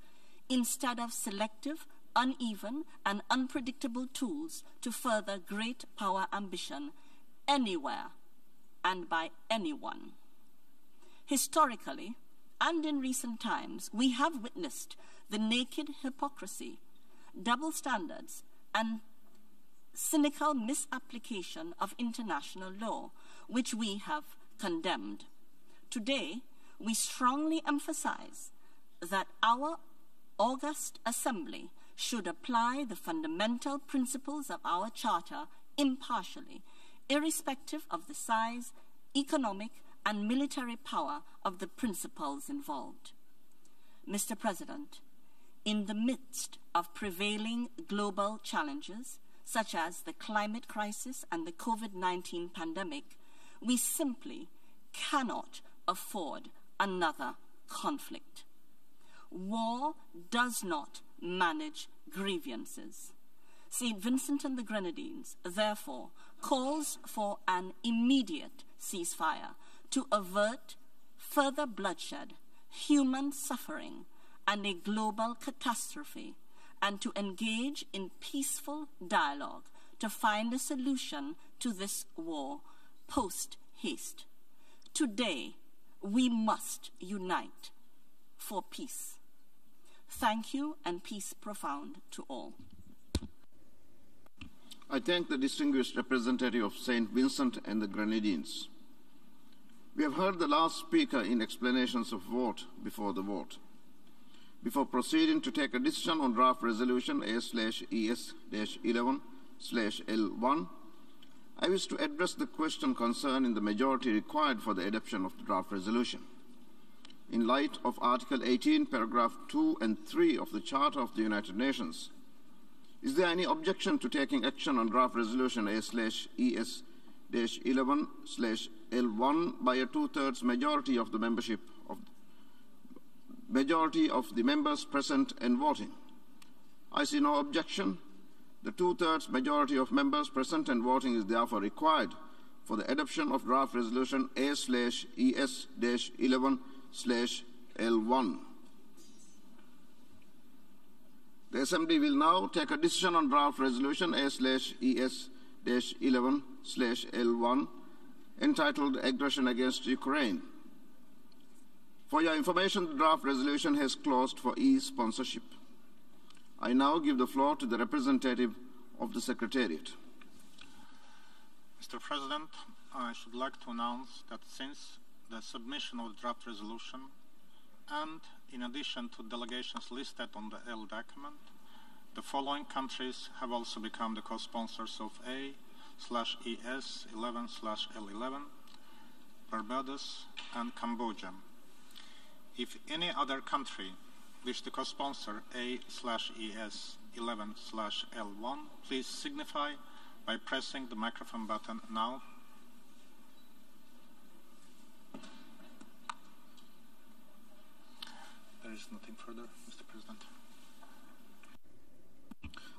instead of selective, uneven, and unpredictable tools to further great power ambition anywhere and by anyone. Historically, and in recent times, we have witnessed the naked hypocrisy, double standards, and cynical misapplication of international law, which we have condemned. Today, we strongly emphasize that our august assembly should apply the fundamental principles of our charter impartially, irrespective of the size, economic, and military power of the principles involved. Mr. President, in the midst of prevailing global challenges, such as the climate crisis and the COVID-19 pandemic, we simply cannot afford another conflict. War does not manage grievances. St. Vincent and the Grenadines, therefore, calls for an immediate ceasefire to avert further bloodshed, human suffering, and a global catastrophe, and to engage in peaceful dialogue to find a solution to this war post-haste. Today, we must unite for peace. Thank you, and peace profound to all. I thank the distinguished representative of St. Vincent and the Grenadines. We have heard the last speaker in explanations of vote before the vote. Before proceeding to take a decision on draft resolution A/ES-11/L1, I wish to address the question concerning the majority required for the adoption of the draft resolution. In light of Article 18, paragraph 2 and 3 of the Charter of the United Nations, is there any objection to taking action on draft resolution A/ES-11/L1 by a two-thirds majority of the members present and voting? I see no objection. The two-thirds majority of members present and voting is therefore required for the adoption of draft resolution A/ES-11/L1. The Assembly will now take a decision on draft resolution A/ES-11/L1 entitled Aggression Against Ukraine. For your information, the draft resolution has closed for e-sponsorship. I now give the floor to the representative of the Secretariat. Mr. President, I should like to announce that since the submission of the draft resolution, and in addition to delegations listed on the L document, the following countries have also become the co-sponsors of A/ES-11/L11, Barbados and Cambodia. If any other country wish to co-sponsor A/ES-11/L1, please signify by pressing the microphone button now. There is nothing further, Mr. President.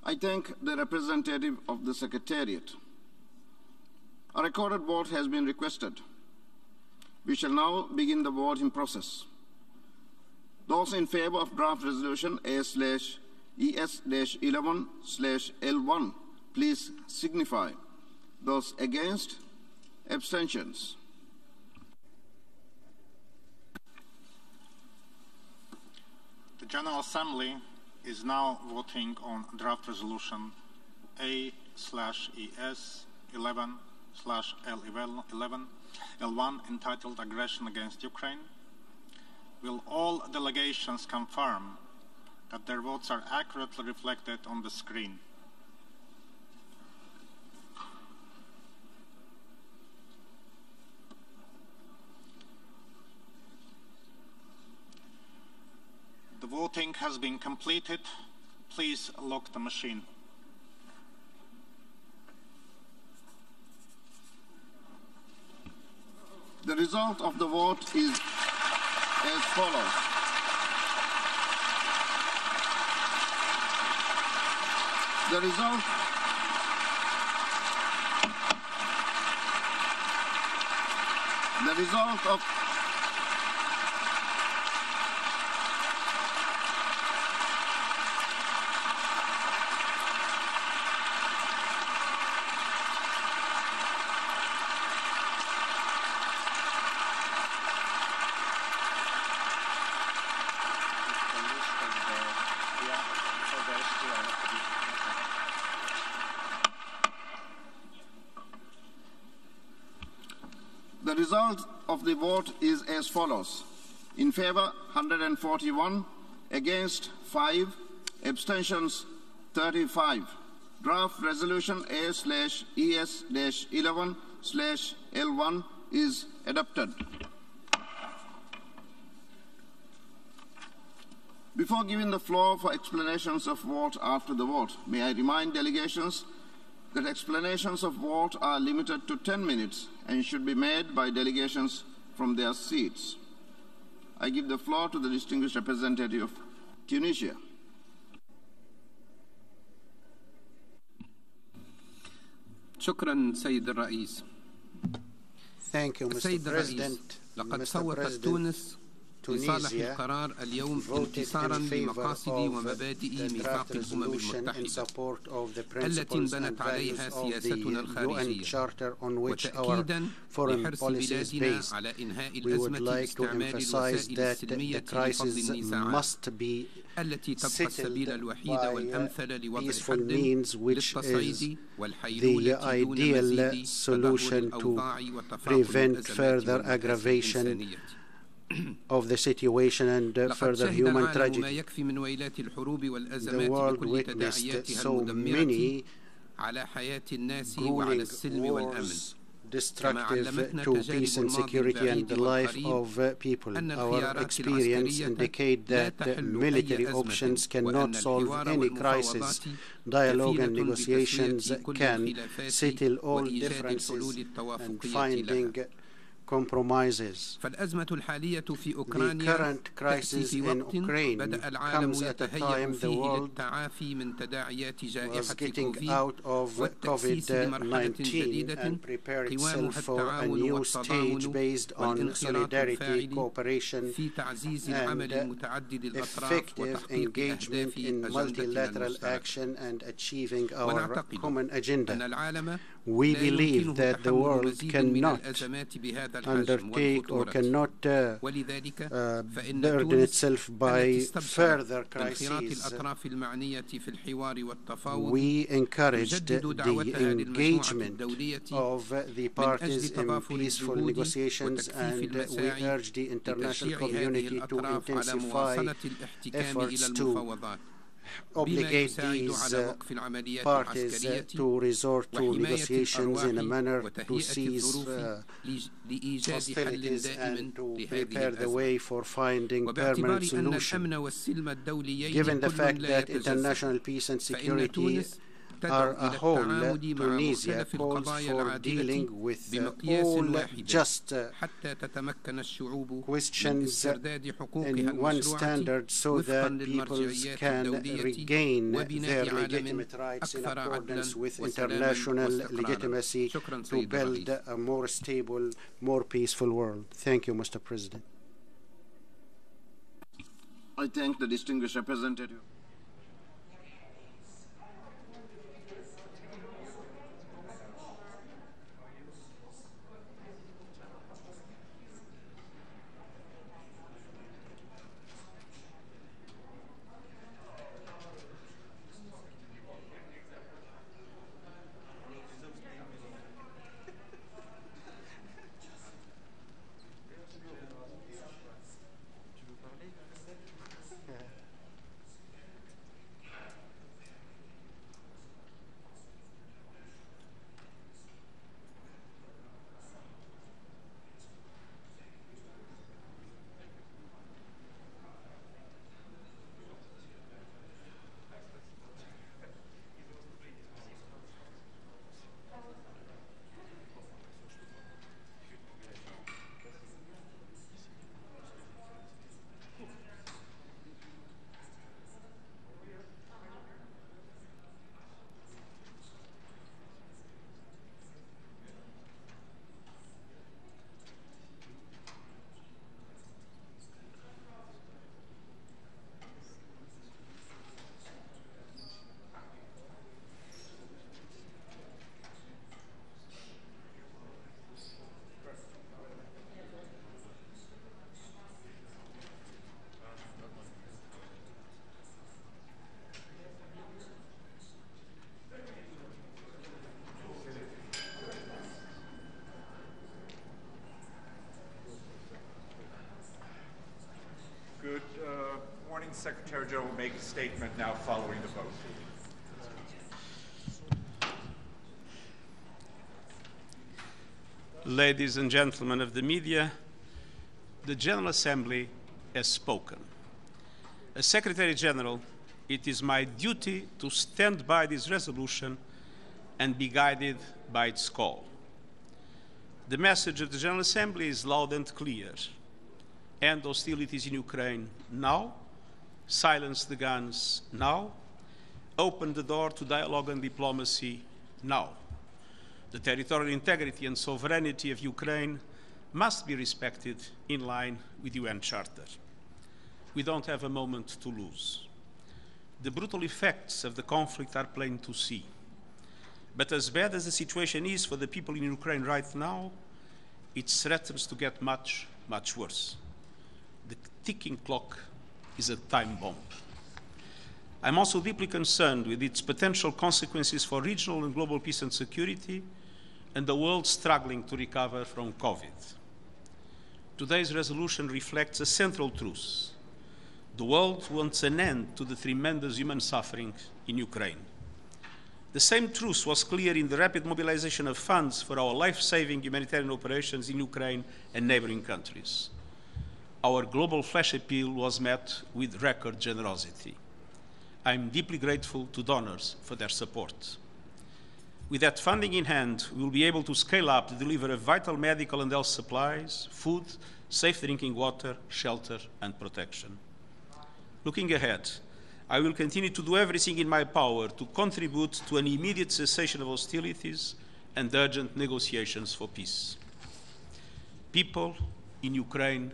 I thank the representative of the Secretariat. A recorded vote has been requested. We shall now begin the voting process. Those in favor of draft resolution A/ES ES-11/L1, please signify. Those against, abstentions. The General Assembly is now voting on draft resolution A/ES-11/L1 entitled Aggression Against Ukraine. Will all delegations confirm that their votes are accurately reflected on the screen? The voting has been completed. Please lock the machine. The result of the vote is as follows. The result of The result of the vote is as follows. In favor, 141, against 5, abstentions 35. Draft resolution A/ES-11/L1 is adopted. Before giving the floor for explanations of vote after the vote, may I remind delegations that explanations of vote are limited to 10 minutes and should be made by delegations from their seats. I give the floor to the distinguished representative of Tunisia. شكرا سيد الرئيس. Thank you, Mr. President. لقد صوتت تونس لصالح القرار اليوم انتصارا لمقاصد ومبادئ ميثاق الأمم المتحدة التي انبنت عليها سياستنا الخارجية وتأكيدا لحرص بلادنا على إنهاء الأزمة باستعمال الوسائل السلمية لفض النزاعات التي تبقى السبيل الوحيد والأمثل لوضع حد للتصعيد والحيلولة دون مزيد تدهور الأوضاع وتفاقم الأزمات الإنسانية. Of the situation and further human tragedy. The world witnessed so many grueling wars destructive to peace and security and the life of people. Our experience indicates that military options cannot solve any crisis. Dialogue and negotiations can settle all differences and finding compromises. The current crisis in Ukraine comes at a time the world was getting out of COVID-19 and preparing itself for a new stage based on solidarity, cooperation, and effective engagement in multilateral action and achieving our common agenda. We believe that the world cannot undertake or cannot burden itself by further crises. We encouraged the engagement of the parties in peaceful negotiations and we urge the international community to intensify efforts to obligate these parties to resort to negotiations in a manner to cease hostilities and to prepare the way for finding permanent solution. Given the fact that international peace and security are a whole, Tunisia calls for dealing with all just questions in one standard so that peoples can regain their legitimate rights in accordance with international legitimacy to build a more stable, more peaceful world. Thank you, Mr. President. I thank the distinguished representative. Secretary General will make a statement now following the vote. Ladies and gentlemen of the media, the General Assembly has spoken. As Secretary General, it is my duty to stand by this resolution and be guided by its call. The message of the General Assembly is loud and clear. End hostilities in Ukraine now, silence the guns now, open the door to dialogue and diplomacy now. The territorial integrity and sovereignty of Ukraine must be respected in line with the UN Charter. We don't have a moment to lose. The brutal effects of the conflict are plain to see. But as bad as the situation is for the people in Ukraine right now, it threatens to get much, much worse. The ticking clock is a time bomb. I'm also deeply concerned with its potential consequences for regional and global peace and security, and the world struggling to recover from COVID. Today's resolution reflects a central truth. The world wants an end to the tremendous human suffering in Ukraine. The same truth was clear in the rapid mobilization of funds for our life-saving humanitarian operations in Ukraine and neighboring countries. Our global flash appeal was met with record generosity. I'm deeply grateful to donors for their support. With that funding in hand, we will be able to scale up the delivery of vital medical and health supplies, food, safe drinking water, shelter, and protection. Looking ahead, I will continue to do everything in my power to contribute to an immediate cessation of hostilities and urgent negotiations for peace. People in Ukraine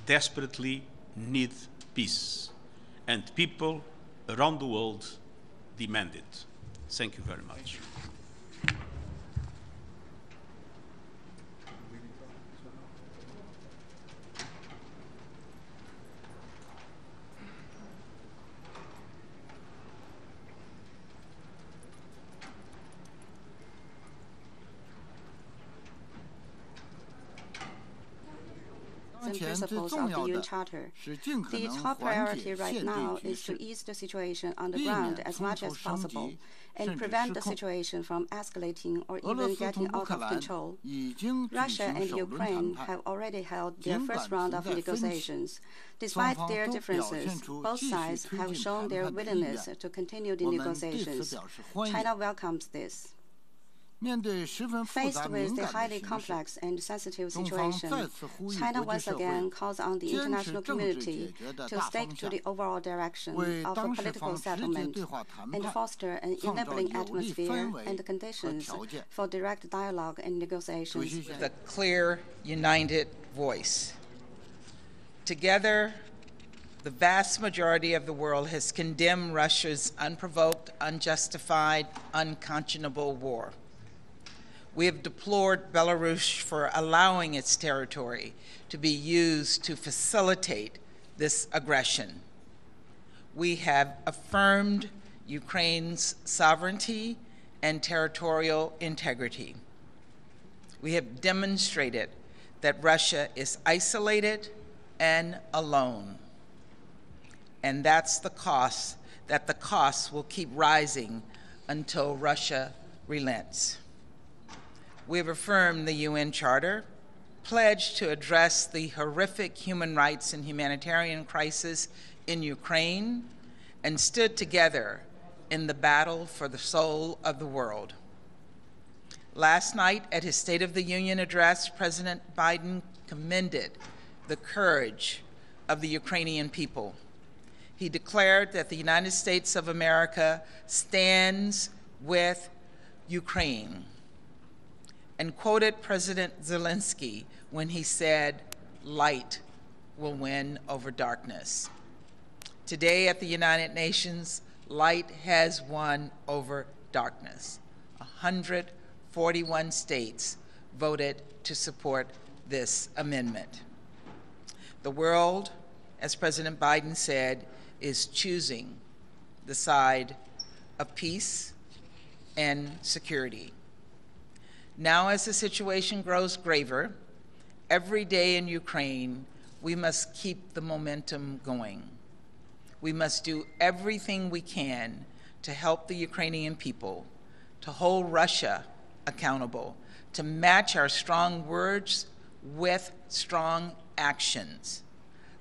desperately need peace, and people around the world demand it. Thank you very much. Principles of the UN Charter. The top priority right now is to ease the situation on the ground as much as possible and prevent the situation from escalating or even getting out of control. Russia and Ukraine have already held their first round of negotiations. Despite their differences, both sides have shown their willingness to continue the negotiations. China welcomes this. Faced with the highly complex and sensitive situation, China once again calls on the international community to stick to the overall direction of a political settlement and foster an enabling atmosphere and conditions for direct dialogue and negotiations. With a clear, united voice. Together, the vast majority of the world has condemned Russia's unprovoked, unjustified, unconscionable war. We have deplored Belarus for allowing its territory to be used to facilitate this aggression. We have affirmed Ukraine's sovereignty and territorial integrity. We have demonstrated that Russia is isolated and alone. And that's the cost, that the costs will keep rising until Russia relents. We have affirmed the UN Charter, pledged to address the horrific human rights and humanitarian crisis in Ukraine, and stood together in the battle for the soul of the world. Last night, at his State of the Union address, President Biden commended the courage of the Ukrainian people. He declared that the United States of America stands with Ukraine, and quoted President Zelensky when he said, "Light will win over darkness." Today at the United Nations, light has won over darkness. 141 states voted to support this amendment. The world, as President Biden said, is choosing the side of peace and security. Now, as the situation grows graver, every day in Ukraine, we must keep the momentum going. We must do everything we can to help the Ukrainian people, to hold Russia accountable, to match our strong words with strong actions.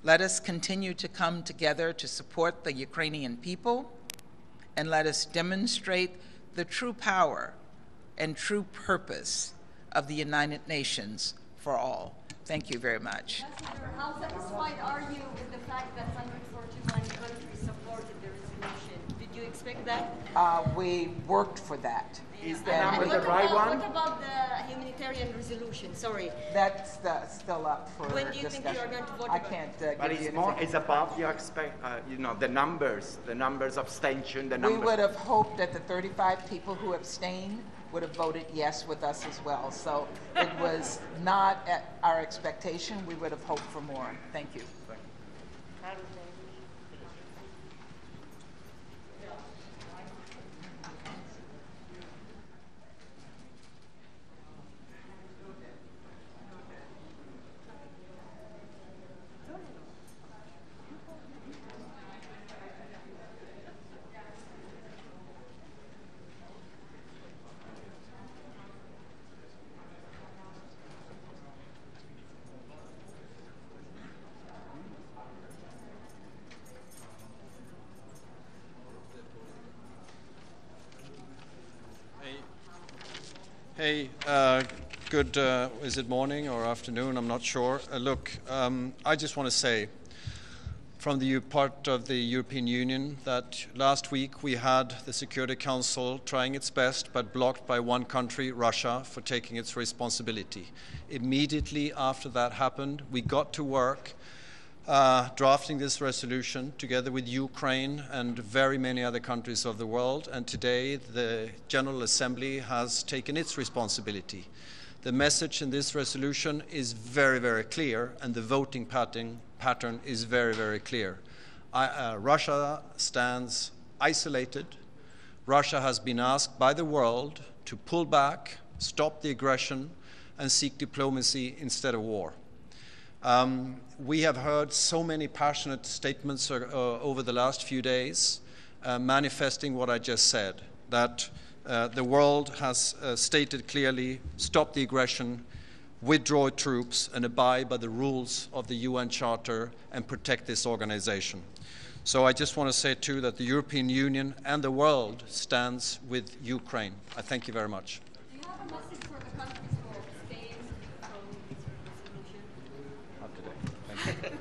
Let us continue to come together to support the Ukrainian people, and let us demonstrate the true power and true purpose of the United Nations for all. Thank you very much. Ambassador, how satisfied are you with the fact that 141 countries supported the resolution? Did you expect that? We worked for that. Is the number the right one? What about the humanitarian resolution? Sorry. That's still up for when do you discussion. think you are going to vote? I can't but it's more. It's above your the numbers of abstention. The numbers. We would have hoped that the 35 people who abstained would have voted yes with us as well. So it was not at our expectation. We would have hoped for more. Thank you. Hey, good, is it morning or afternoon? I'm not sure. Look, I just want to say from the part of the European Union that last week we had the Security Council trying its best but blocked by one country, Russia, for taking its responsibility. Immediately after that happened, we got to work drafting this resolution together with Ukraine and very many other countries of the world, and today the General Assembly has taken its responsibility. The message in this resolution is very, very clear, and the voting pattern is very, very clear. Russia stands isolated. Russia has been asked by the world to pull back, stop the aggression, and seek diplomacy instead of war. We have heard so many passionate statements over the last few days manifesting what I just said, that the world has stated clearly, stop the aggression, withdraw troops, and abide by the rules of the UN Charter and protect this organization. So I just want to say, too, that the European Union and the world stands with Ukraine. I thank you very much. Do you have a message for the countries who abstain from this resolution? Not today. Thank you.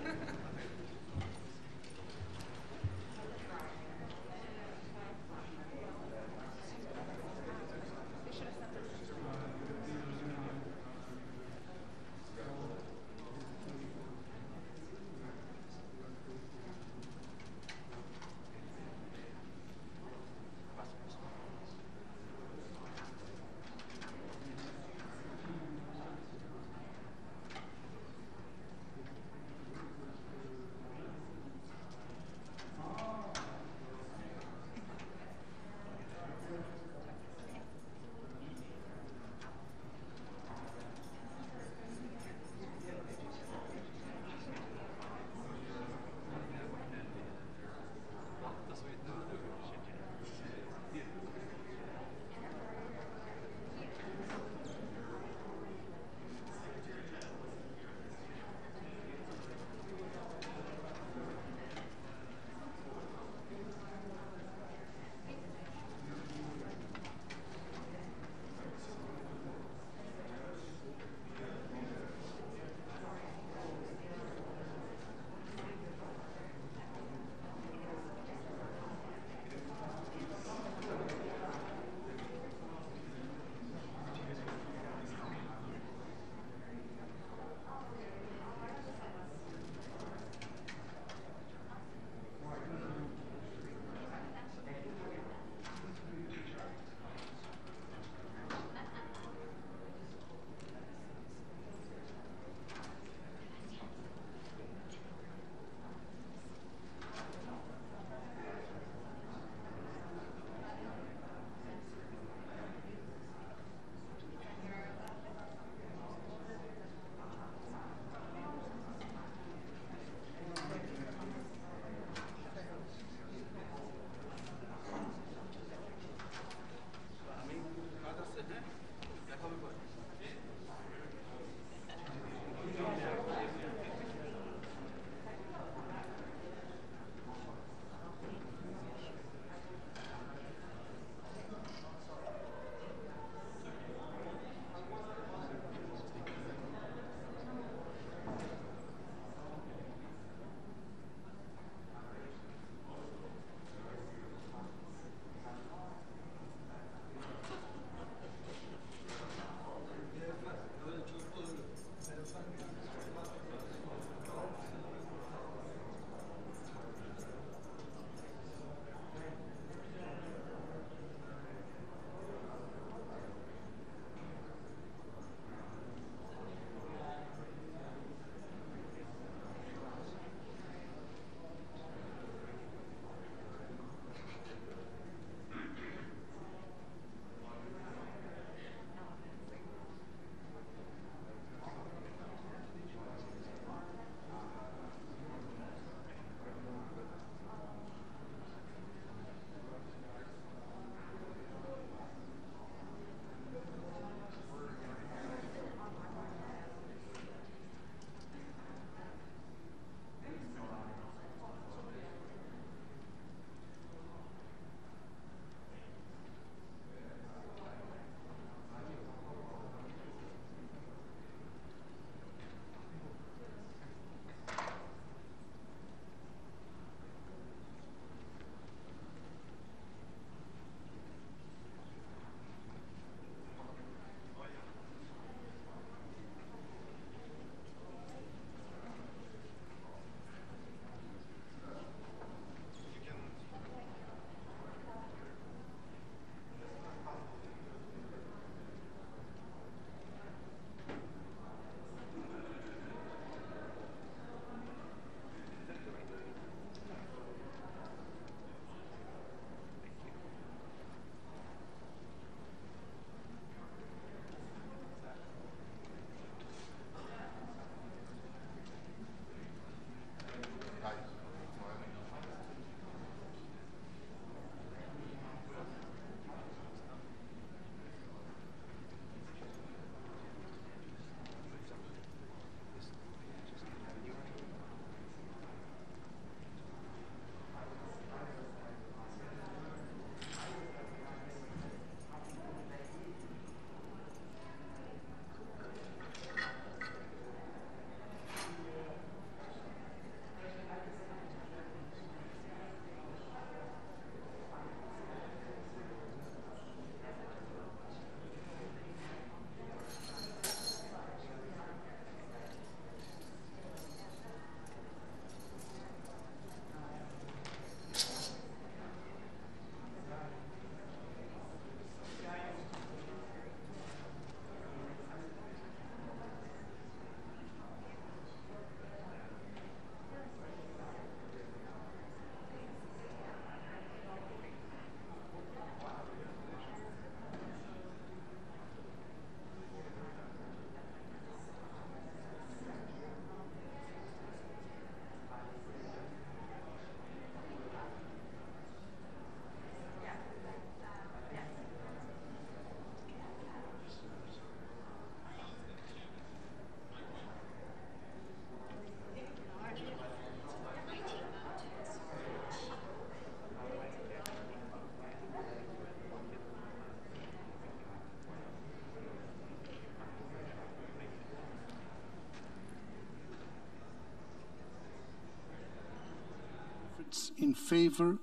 in favor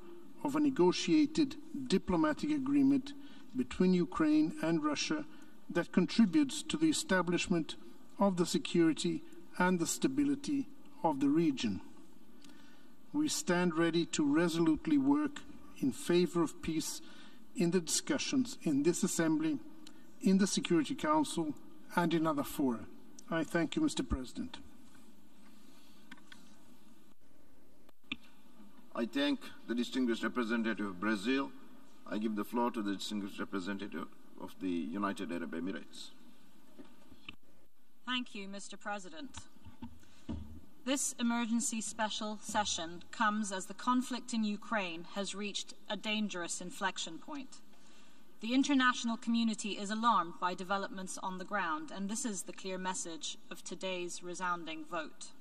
of a negotiated diplomatic agreement between Ukraine and Russia that contributes to the establishment of the security and the stability of the region. We stand ready to resolutely work in favor of peace in the discussions in this Assembly, in the Security Council, and in other fora. I thank you, Mr. President. I thank the distinguished representative of Brazil. I give the floor to the distinguished representative of the United Arab Emirates. Thank you, Mr. President. This emergency special session comes as the conflict in Ukraine has reached a dangerous inflection point. The international community is alarmed by developments on the ground, and this is the clear message of today's resounding vote.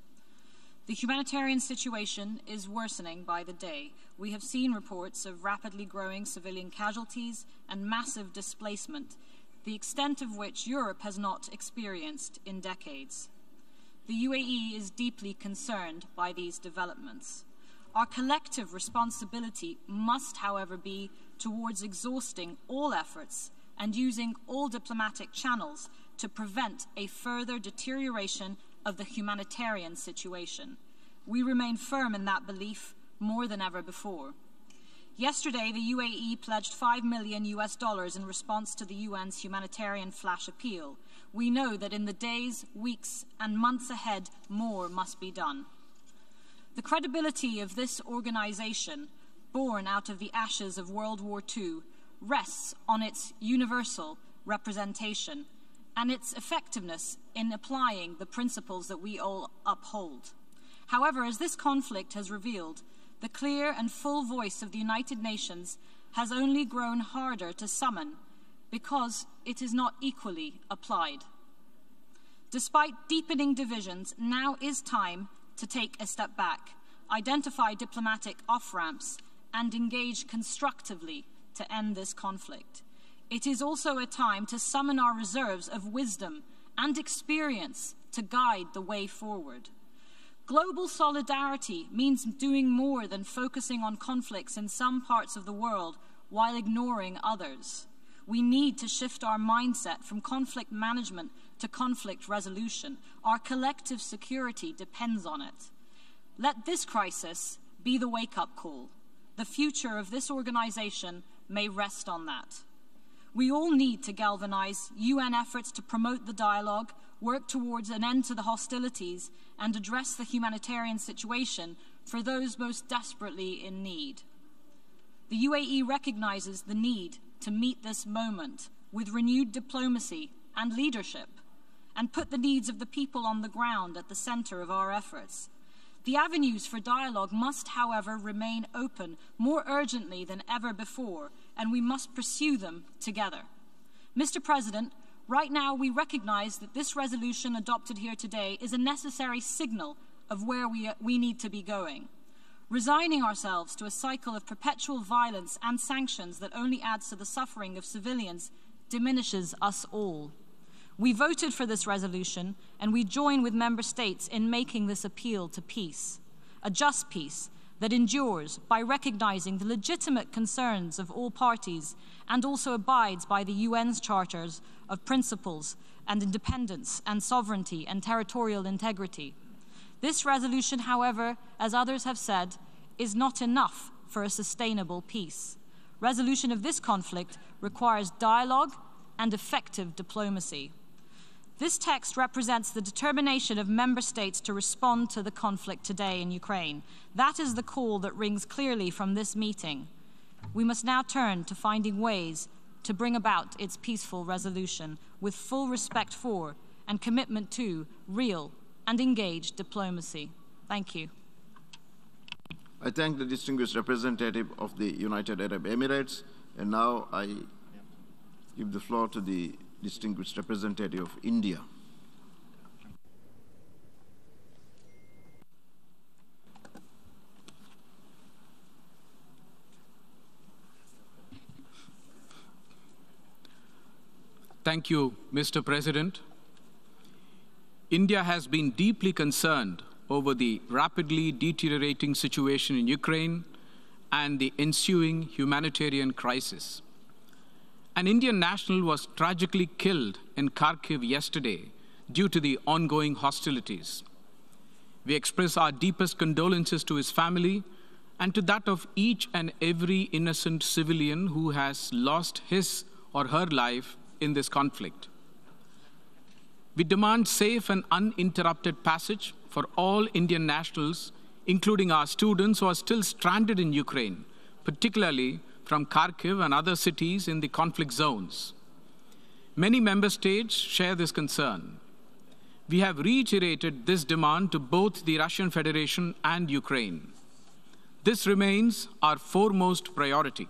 The humanitarian situation is worsening by the day. We have seen reports of rapidly growing civilian casualties and massive displacement, the extent of which Europe has not experienced in decades. The UAE is deeply concerned by these developments. Our collective responsibility must, however, be towards exhausting all efforts and using all diplomatic channels to prevent a further deterioration of the humanitarian situation. We remain firm in that belief more than ever before. Yesterday, the UAE pledged $5 million in response to the UN's humanitarian flash appeal. We know that in the days, weeks, and months ahead, more must be done. The credibility of this organization, born out of the ashes of World War II, rests on its universal representation and its effectiveness in applying the principles that we all uphold. However, as this conflict has revealed, the clear and full voice of the United Nations has only grown harder to summon because it is not equally applied. Despite deepening divisions, now is time to take a step back, identify diplomatic off-ramps, and engage constructively to end this conflict. It is also a time to summon our reserves of wisdom and experience to guide the way forward. Global solidarity means doing more than focusing on conflicts in some parts of the world while ignoring others. We need to shift our mindset from conflict management to conflict resolution. Our collective security depends on it. Let this crisis be the wake-up call. The future of this organization may rest on that. We all need to galvanize UN efforts to promote the dialogue, work towards an end to the hostilities, and address the humanitarian situation for those most desperately in need. The UAE recognizes the need to meet this moment with renewed diplomacy and leadership, and put the needs of the people on the ground at the center of our efforts. The avenues for dialogue must, however, remain open more urgently than ever before, and we must pursue them together. Mr. President, right now we recognize that this resolution adopted here today is a necessary signal of where we need to be going. Resigning ourselves to a cycle of perpetual violence and sanctions that only adds to the suffering of civilians diminishes us all. We voted for this resolution, and we join with member states in making this appeal to peace, a just peace that endures by recognizing the legitimate concerns of all parties and also abides by the UN's charters of principles and independence and sovereignty and territorial integrity. This resolution, however, as others have said, is not enough for a sustainable peace. Resolution of this conflict requires dialogue and effective diplomacy. This text represents the determination of member states to respond to the conflict today in Ukraine. That is the call that rings clearly from this meeting. We must now turn to finding ways to bring about its peaceful resolution with full respect for and commitment to real and engaged diplomacy. Thank you. I thank the distinguished representative of the United Arab Emirates, and now I give the floor to the distinguished representative of India. Thank you, Mr. President. India has been deeply concerned over the rapidly deteriorating situation in Ukraine and the ensuing humanitarian crisis. An Indian national was tragically killed in Kharkiv yesterday due to the ongoing hostilities. We express our deepest condolences to his family and to that of each and every innocent civilian who has lost his or her life in this conflict. We demand safe and uninterrupted passage for all Indian nationals, including our students who are still stranded in Ukraine, particularly from Kharkiv and other cities in the conflict zones. Many member states share this concern. We have reiterated this demand to both the Russian Federation and Ukraine. This remains our foremost priority.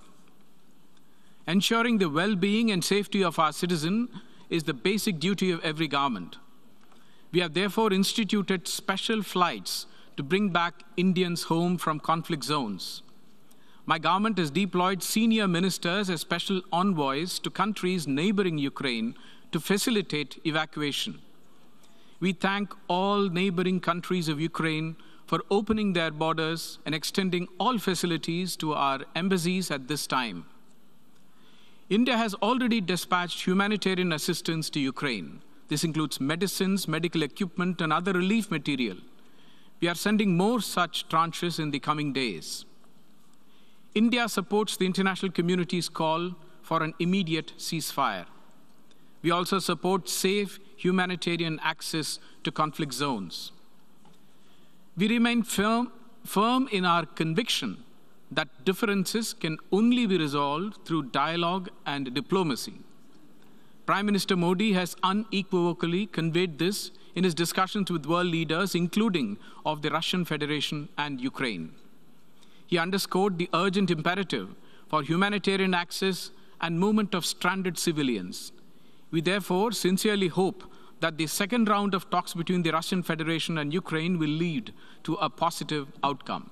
Ensuring the well-being and safety of our citizens is the basic duty of every government. We have therefore instituted special flights to bring back Indians home from conflict zones. My government has deployed senior ministers as special envoys to countries neighboring Ukraine to facilitate evacuation. We thank all neighboring countries of Ukraine for opening their borders and extending all facilities to our embassies at this time. India has already dispatched humanitarian assistance to Ukraine. This includes medicines, medical equipment, and other relief material. We are sending more such tranches in the coming days. India supports the international community's call for an immediate ceasefire. We also support safe humanitarian access to conflict zones. We remain firm in our conviction that differences can only be resolved through dialogue and diplomacy. Prime Minister Modi has unequivocally conveyed this in his discussions with world leaders, including of the Russian Federation and Ukraine. He underscored the urgent imperative for humanitarian access and movement of stranded civilians. We therefore sincerely hope that the second round of talks between the Russian Federation and Ukraine will lead to a positive outcome.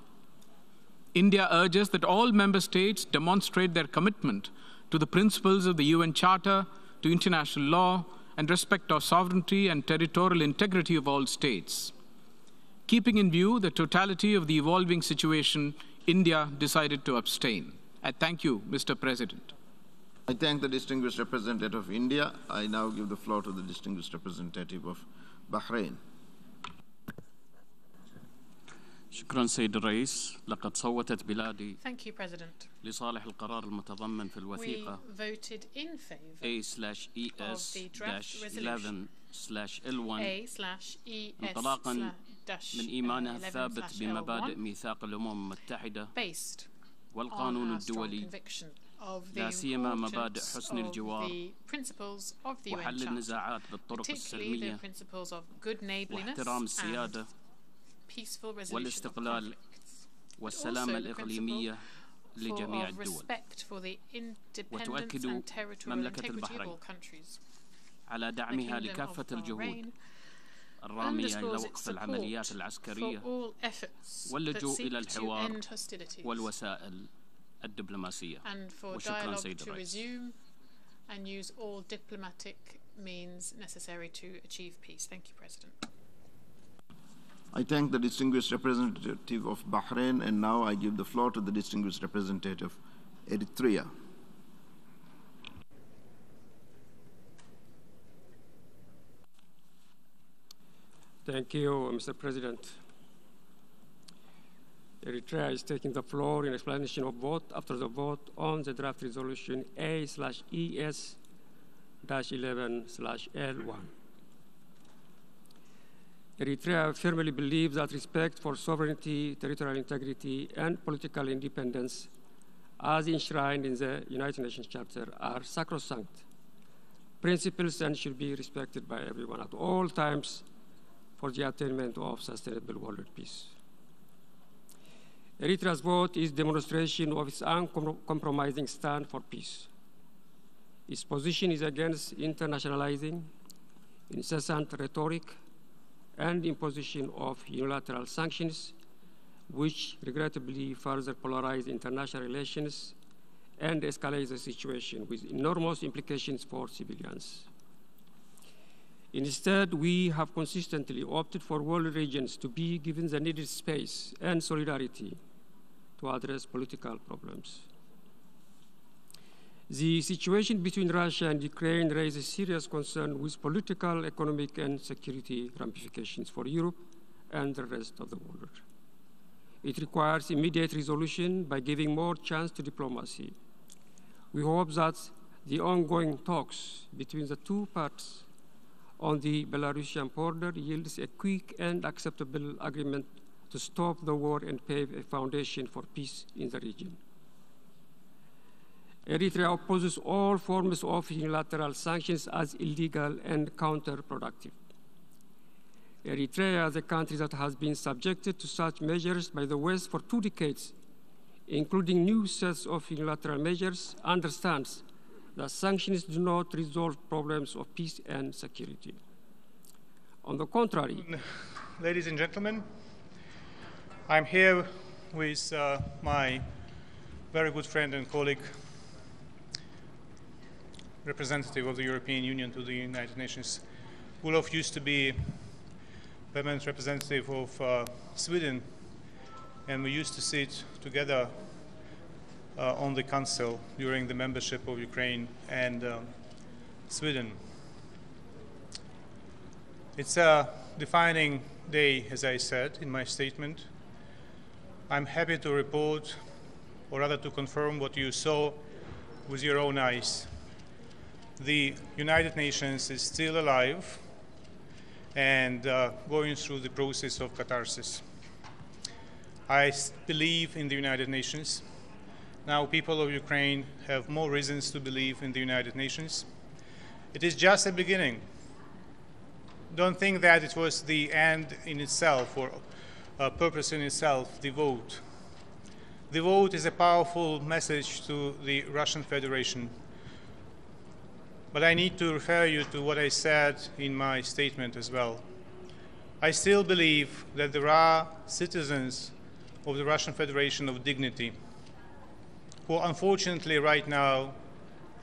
India urges that all member states demonstrate their commitment to the principles of the UN Charter, to international law, and respect of sovereignty and territorial integrity of all states. Keeping in view the totality of the evolving situation, India decided to abstain. I thank you, Mr. President. I thank the distinguished representative of India. I now give the floor to the distinguished representative of Bahrain. شكرا سيد الرئيس. لقد صوتت بلادي Thank you, President. لصالح القرار المتضمن في الوثيقة We voted in favor A/ES/11/L1 انطلاقا من إيمانها الثابت بمبادئ ميثاق الأمم المتحدة والقانون الدولي، لا سيما مبادئ حسن الجوار وحل النزاعات بالطرق السلمية واحترام السيادة والاستقلال والسلامة الإقليمية لجميع الدول. وتؤكد مملكة البحرين على دعمها لكافة الجهود الرامية إلى وقف العمليات العسكرية واللجوء إلى الحوار والوسائل الدبلوماسية. وشكرا سيد الرئيس. And use all diplomatic means necessary to achieve peace. Thank you, President. I thank the distinguished representative of Bahrain, and now I give the floor to the distinguished representative of Eritrea. Thank you, Mr. President. Eritrea is taking the floor in explanation of vote after the vote on the draft resolution A/ES-11/L1. Eritrea firmly believes that respect for sovereignty, territorial integrity, and political independence, as enshrined in the United Nations Charter, are sacrosanct principles and should be respected by everyone at all times for the attainment of sustainable world peace. Eritrea's vote is demonstration of its uncompromising stand for peace. Its position is against internationalizing, incessant rhetoric, and imposition of unilateral sanctions, which regrettably further polarize international relations and escalate the situation with enormous implications for civilians. Instead, we have consistently opted for world regions to be given the needed space and solidarity to address political problems. The situation between Russia and Ukraine raises serious concern with political, economic, and security ramifications for Europe and the rest of the world. It requires immediate resolution by giving more chance to diplomacy. We hope that the ongoing talks between the two parties on the Belarusian border yields a quick and acceptable agreement to stop the war and pave a foundation for peace in the region. Eritrea opposes all forms of unilateral sanctions as illegal and counterproductive. Eritrea, the country that has been subjected to such measures by the West for 2 decades, including new sets of unilateral measures, understands that sanctions do not resolve problems of peace and security. On the contrary, ladies and gentlemen, I'm here with my very good friend and colleague, representative of the European Union to the United Nations. Olof used to be permanent representative of Sweden, and we used to sit together on the Council during the membership of Ukraine and Sweden. It's a defining day, as I said in my statement. I'm happy to report, or rather to confirm what you saw with your own eyes. The United Nations is still alive and going through the process of catharsis. I believe in the United Nations. Now people of Ukraine have more reasons to believe in the United Nations. It is just a beginning. Don't think that it was the end in itself or a purpose in itself, the vote. The vote is a powerful message to the Russian Federation. But I need to refer you to what I said in my statement as well. I still believe that there are citizens of the Russian Federation of dignity who unfortunately right now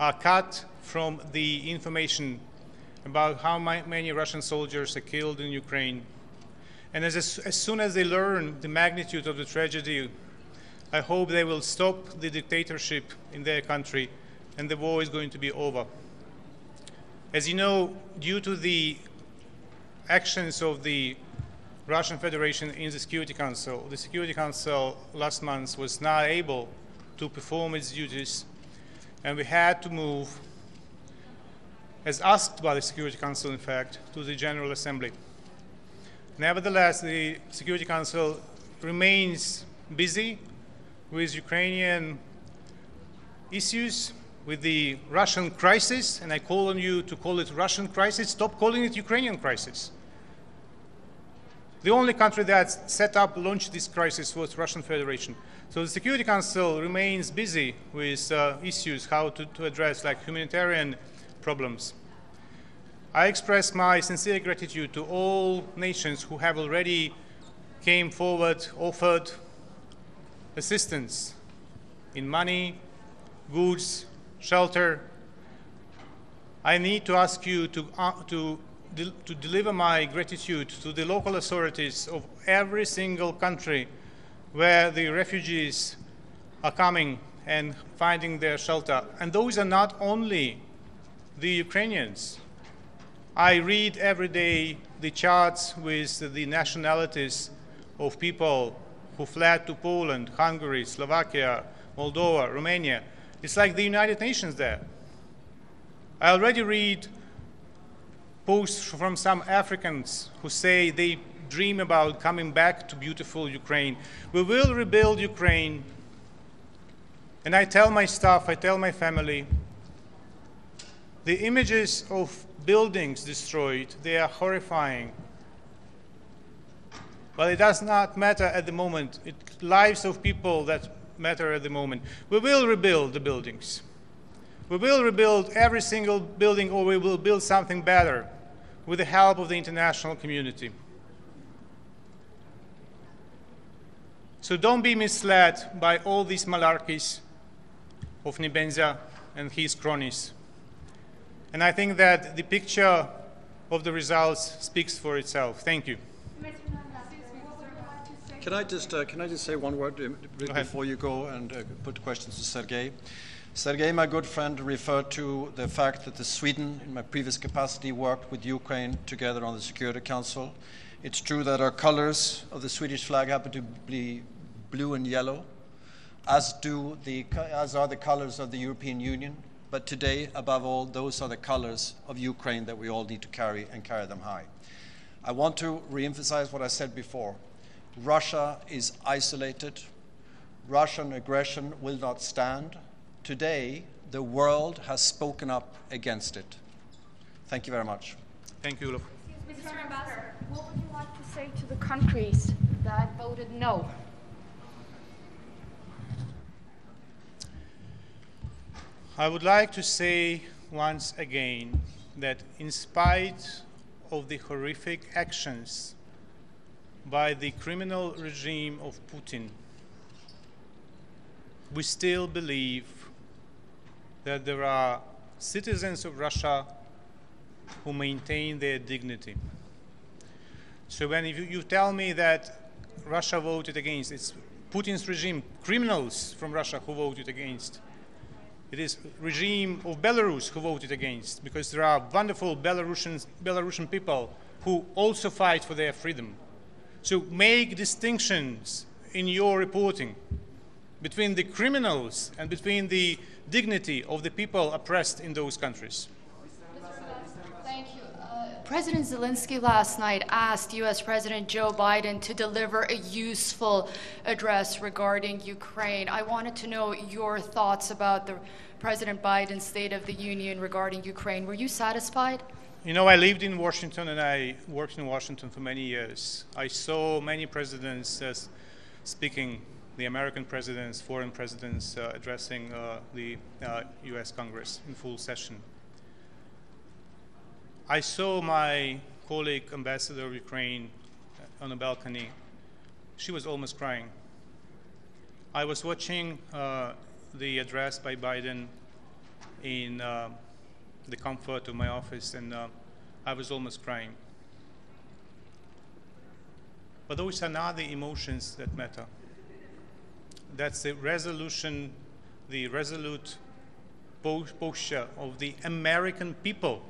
are cut from the information about how many Russian soldiers are killed in Ukraine. And as soon as they learn the magnitude of the tragedy, I hope they will stop the dictatorship in their country and the war is going to be over. As you know, due to the actions of the Russian Federation in the Security Council last month was not able to perform its duties, and we had to move, as asked by the Security Council, in fact, to the General Assembly. Nevertheless, the Security Council remains busy with Ukrainian issues, with the Russian crisis, and I call on you to call it Russian crisis. Stop calling it Ukrainian crisis. The only country that launched this crisis was Russian Federation. So the Security Council remains busy with issues, how to address like humanitarian problems. I express my sincere gratitude to all nations who have already came forward, offered assistance in money, goods, shelter. I need to ask you to deliver my gratitude to the local authorities of every single country where the refugees are coming and finding their shelter. And those are not only the Ukrainians. I read every day the charts with the nationalities of people who fled to Poland, Hungary, Slovakia, Moldova, Romania. It's like the United Nations there. I already read posts from some Africans who say they dream about coming back to beautiful Ukraine. We will rebuild Ukraine. And I tell my staff, I tell my family, the images of buildings destroyed, they are horrifying. But it does not matter at the moment. It's lives of people that matter at the moment. We will rebuild the buildings. We will rebuild every single building, or we will build something better with the help of the international community. So don't be misled by all these malarkeys of Nibenza and his cronies. And I think that the picture of the results speaks for itself. Thank you. What would you like to say Can I just say one word before you go and put questions to Sergei? Sergei, my good friend, referred to the fact that Sweden, in my previous capacity, worked with Ukraine together on the Security Council. It's true that our colors of the Swedish flag happen to be blue and yellow, as are the colors of the European Union. But today, above all, those are the colors of Ukraine that we all need to carry and carry them high. I want to re-emphasize what I said before. Russia is isolated. Russian aggression will not stand. Today, the world has spoken up against it. Thank you very much. Thank you, Olof. Mr. Ambassador, what would you like to say to the countries that voted no? I would like to say once again that in spite of the horrific actions by the criminal regime of Putin, we still believe that there are citizens of Russia who maintain their dignity. So when you tell me that Russia voted against, it's Putin's regime, criminals from Russia who voted against. It is regime of Belarus who voted against, because there are wonderful Belarusian people who also fight for their freedom. So make distinctions in your reporting between the criminals and between the dignity of the people oppressed in those countries. Thank you. President Zelensky last night asked U.S. President Joe Biden to deliver a useful address regarding Ukraine. I wanted to know your thoughts about the President Biden's State of the Union regarding Ukraine. Were you satisfied? You know, I lived in Washington and I worked in Washington for many years. I saw many presidents speaking, the American presidents, foreign presidents addressing the U.S. Congress in full session. I saw my colleague, ambassador of Ukraine, on a balcony. She was almost crying. I was watching the address by Biden in the comfort of my office, and I was almost crying. But those are not the emotions that matter. That's the resolution, the resolute posture of the American people,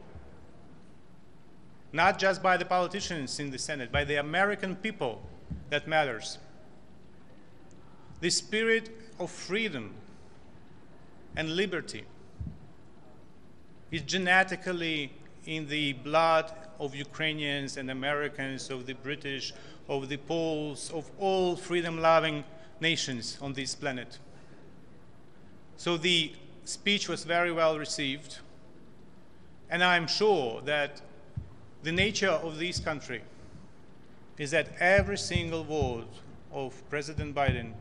not just by the politicians in the Senate, by the American people that matters. The spirit of freedom and liberty is genetically in the blood of Ukrainians and Americans, of the British, of the Poles, of all freedom-loving nations on this planet. So the speech was very well received, and I'm sure that the nature of this country is that every single word of President Biden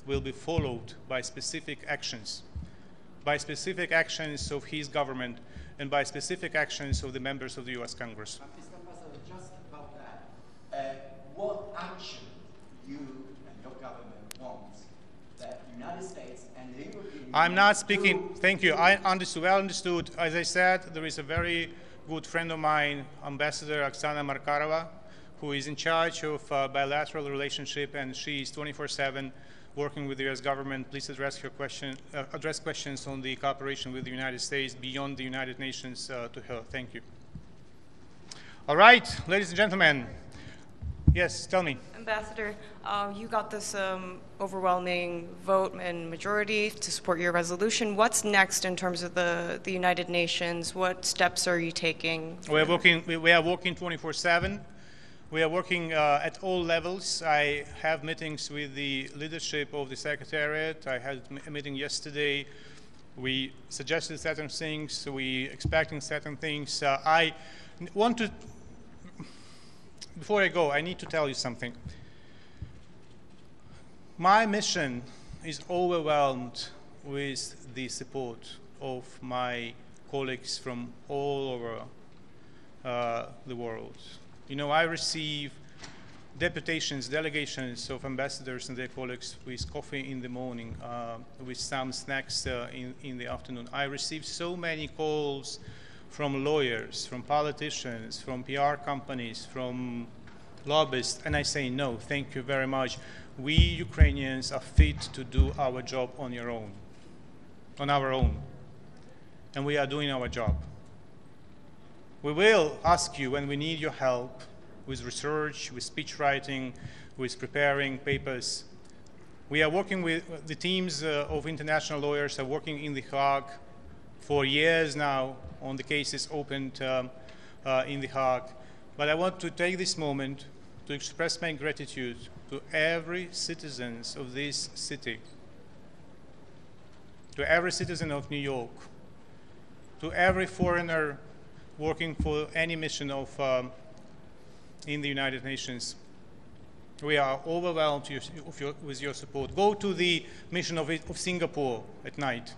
will be followed by specific actions of his government and by specific actions of the members of the U.S. Congress. Mr. Ambassador, just about that, what action you and your government wants that the United States and the European Union... I'm not speaking, thank you, I understood, well understood. As I said, there is a very good friend of mine, Ambassador Oksana Markarova, who is in charge of bilateral relationship, and she is 24/7 working with the U.S. government. Please address questions on the cooperation with the United States beyond the United Nations to her. Thank you. All right, ladies and gentlemen. Yes, tell me. Ambassador, you got this overwhelming vote and majority to support your resolution. What's next in terms of the United Nations? What steps are you taking? We are working 24/7. We are working at all levels. I have meetings with the leadership of the Secretariat. I had a meeting yesterday. We suggested certain things. We expecting certain things. I want to, before I go, I need to tell you something. My mission is overwhelmed with the support of my colleagues from all over the world. You know, I receive deputations, delegations of ambassadors and their colleagues with coffee in the morning, with some snacks in the afternoon. I receive so many calls from lawyers, from politicians, from PR companies, from lobbyists, and I say no, thank you very much. We Ukrainians are fit to do our job on our own, and we are doing our job. We will ask you when we need your help with research, with speech writing, with preparing papers. We are working with the teams of international lawyers are working in The Hague for years now on the cases opened in The Hague. But I want to take this moment to express my gratitude to every citizen of this city, to every citizen of New York, to every foreigner working for any mission in the United Nations. We are overwhelmed with your support. Go to the mission of Singapore at night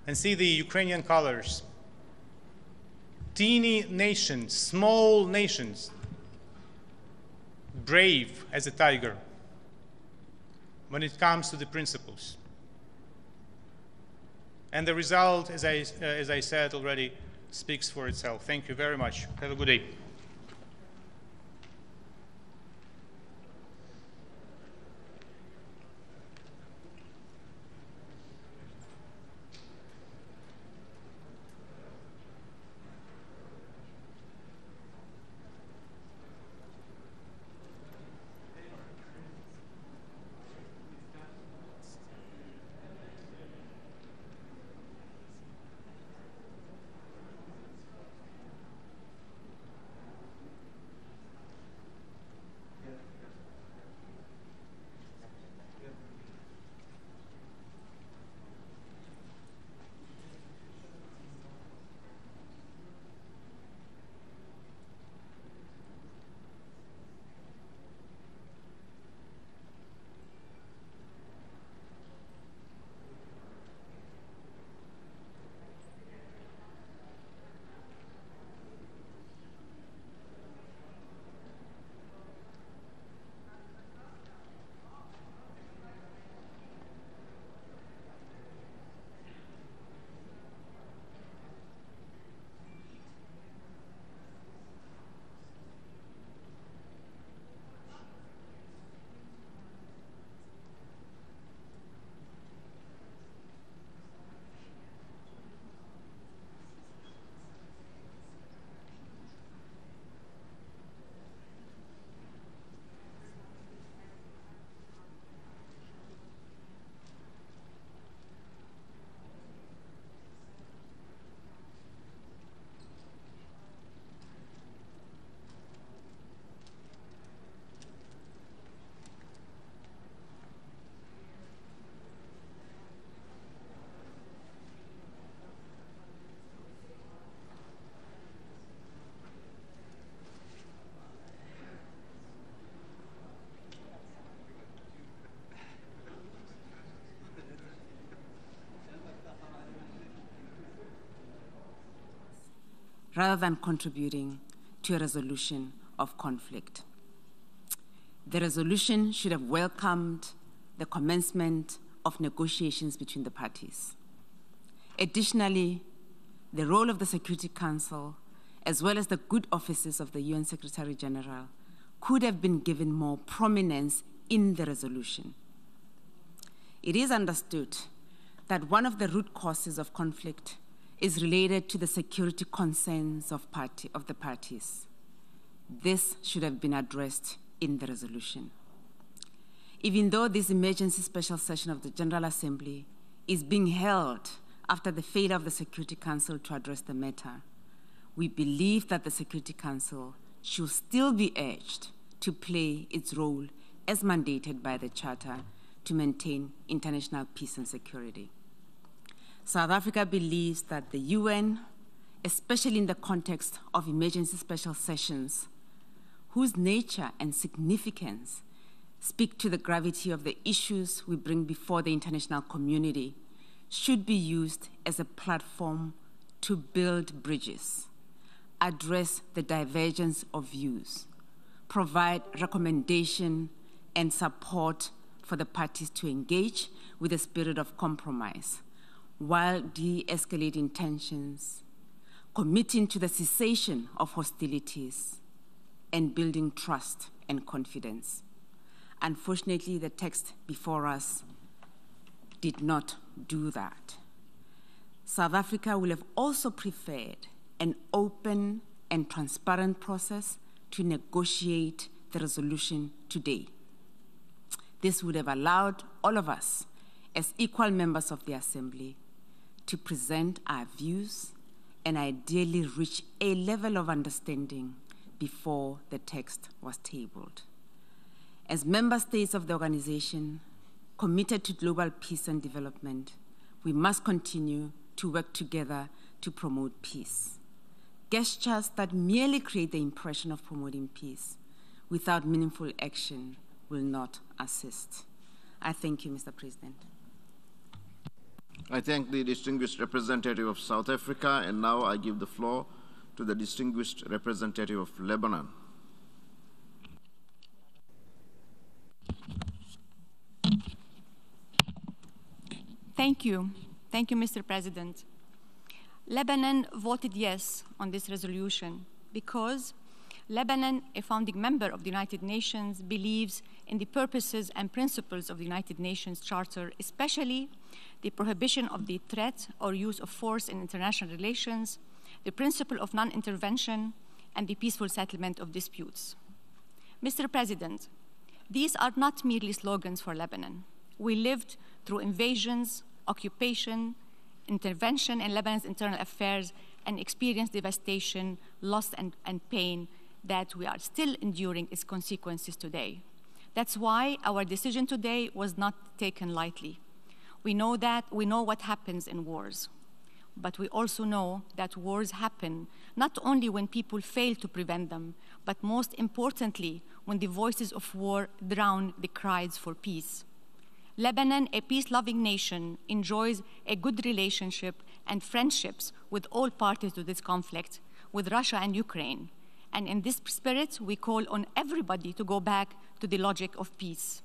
and see the Ukrainian colors. Teeny nations, small nations, brave as a tiger when it comes to the principles. And the result, as I said already, speaks for itself. Thank you very much. Have a good day. rather than contributing to a resolution of conflict. The resolution should have welcomed the commencement of negotiations between the parties. Additionally, the role of the Security Council, as well as the good offices of the UN Secretary General, could have been given more prominence in the resolution. It is understood that one of the root causes of conflict is related to the security concerns of the parties. This should have been addressed in the resolution. Even though this emergency special session of the General Assembly is being held after the failure of the Security Council to address the matter, we believe that the Security Council should still be urged to play its role as mandated by the Charter to maintain international peace and security. South Africa believes that the UN, especially in the context of emergency special sessions, whose nature and significance speak to the gravity of the issues we bring before the international community, should be used as a platform to build bridges, address the divergence of views, provide recommendation and support for the parties to engage with a spirit of compromise, while de-escalating tensions, committing to the cessation of hostilities, and building trust and confidence. Unfortunately, the text before us did not do that. South Africa will have also preferred an open and transparent process to negotiate the resolution today. This would have allowed all of us, as equal members of the Assembly, to present our views and ideally reach a level of understanding before the text was tabled. As member states of the organization committed to global peace and development, we must continue to work together to promote peace. Gestures that merely create the impression of promoting peace without meaningful action will not assist. I thank you, Mr. President. I thank the distinguished representative of South Africa, and now I give the floor to the distinguished representative of Lebanon. Thank you. Thank you, Mr. President. Lebanon voted yes on this resolution because Lebanon, a founding member of the United Nations, believes in the purposes and principles of the United Nations Charter, especially the prohibition of the threat or use of force in international relations, the principle of non-intervention, and the peaceful settlement of disputes. Mr. President, these are not merely slogans for Lebanon. We lived through invasions, occupation, intervention in Lebanon's internal affairs, and experienced devastation, loss, and pain that we are still enduring its consequences today. That's why our decision today was not taken lightly. We know what happens in wars, but we also know that wars happen not only when people fail to prevent them, but most importantly, when the voices of war drown the cries for peace. Lebanon, a peace-loving nation, enjoys a good relationship and friendships with all parties to this conflict, with Russia and Ukraine. And in this spirit, we call on everybody to go back to the logic of peace.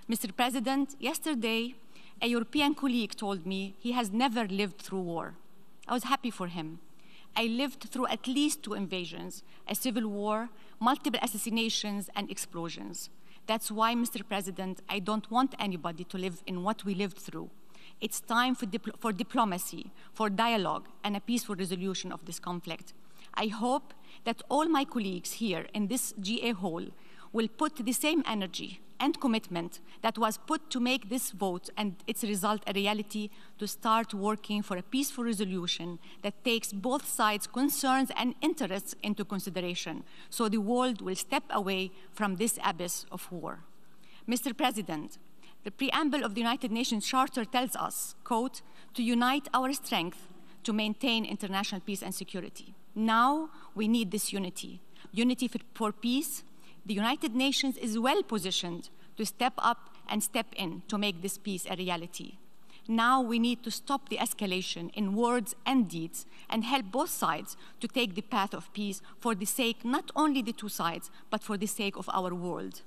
Mr. President, yesterday, a European colleague told me he has never lived through war. I was happy for him. I lived through at least 2 invasions, a civil war, multiple assassinations, and explosions. That's why, Mr. President, I don't want anybody to live in what we lived through. It's time for diplomacy, for dialogue, and a peaceful resolution of this conflict. I hope that all my colleagues here in this GA hall will put the same energy and commitment that was put to make this vote and its result a reality, to start working for a peaceful resolution that takes both sides' concerns and interests into consideration, so the world will step away from this abyss of war. Mr. President, the preamble of the United Nations Charter tells us, quote, to unite our strength to maintain international peace and security. Now we need this unity for peace. The United Nations is well positioned to step up and step in to make this peace a reality. Now we need to stop the escalation in words and deeds and help both sides to take the path of peace for the sake not only the 2 sides, but for the sake of our world.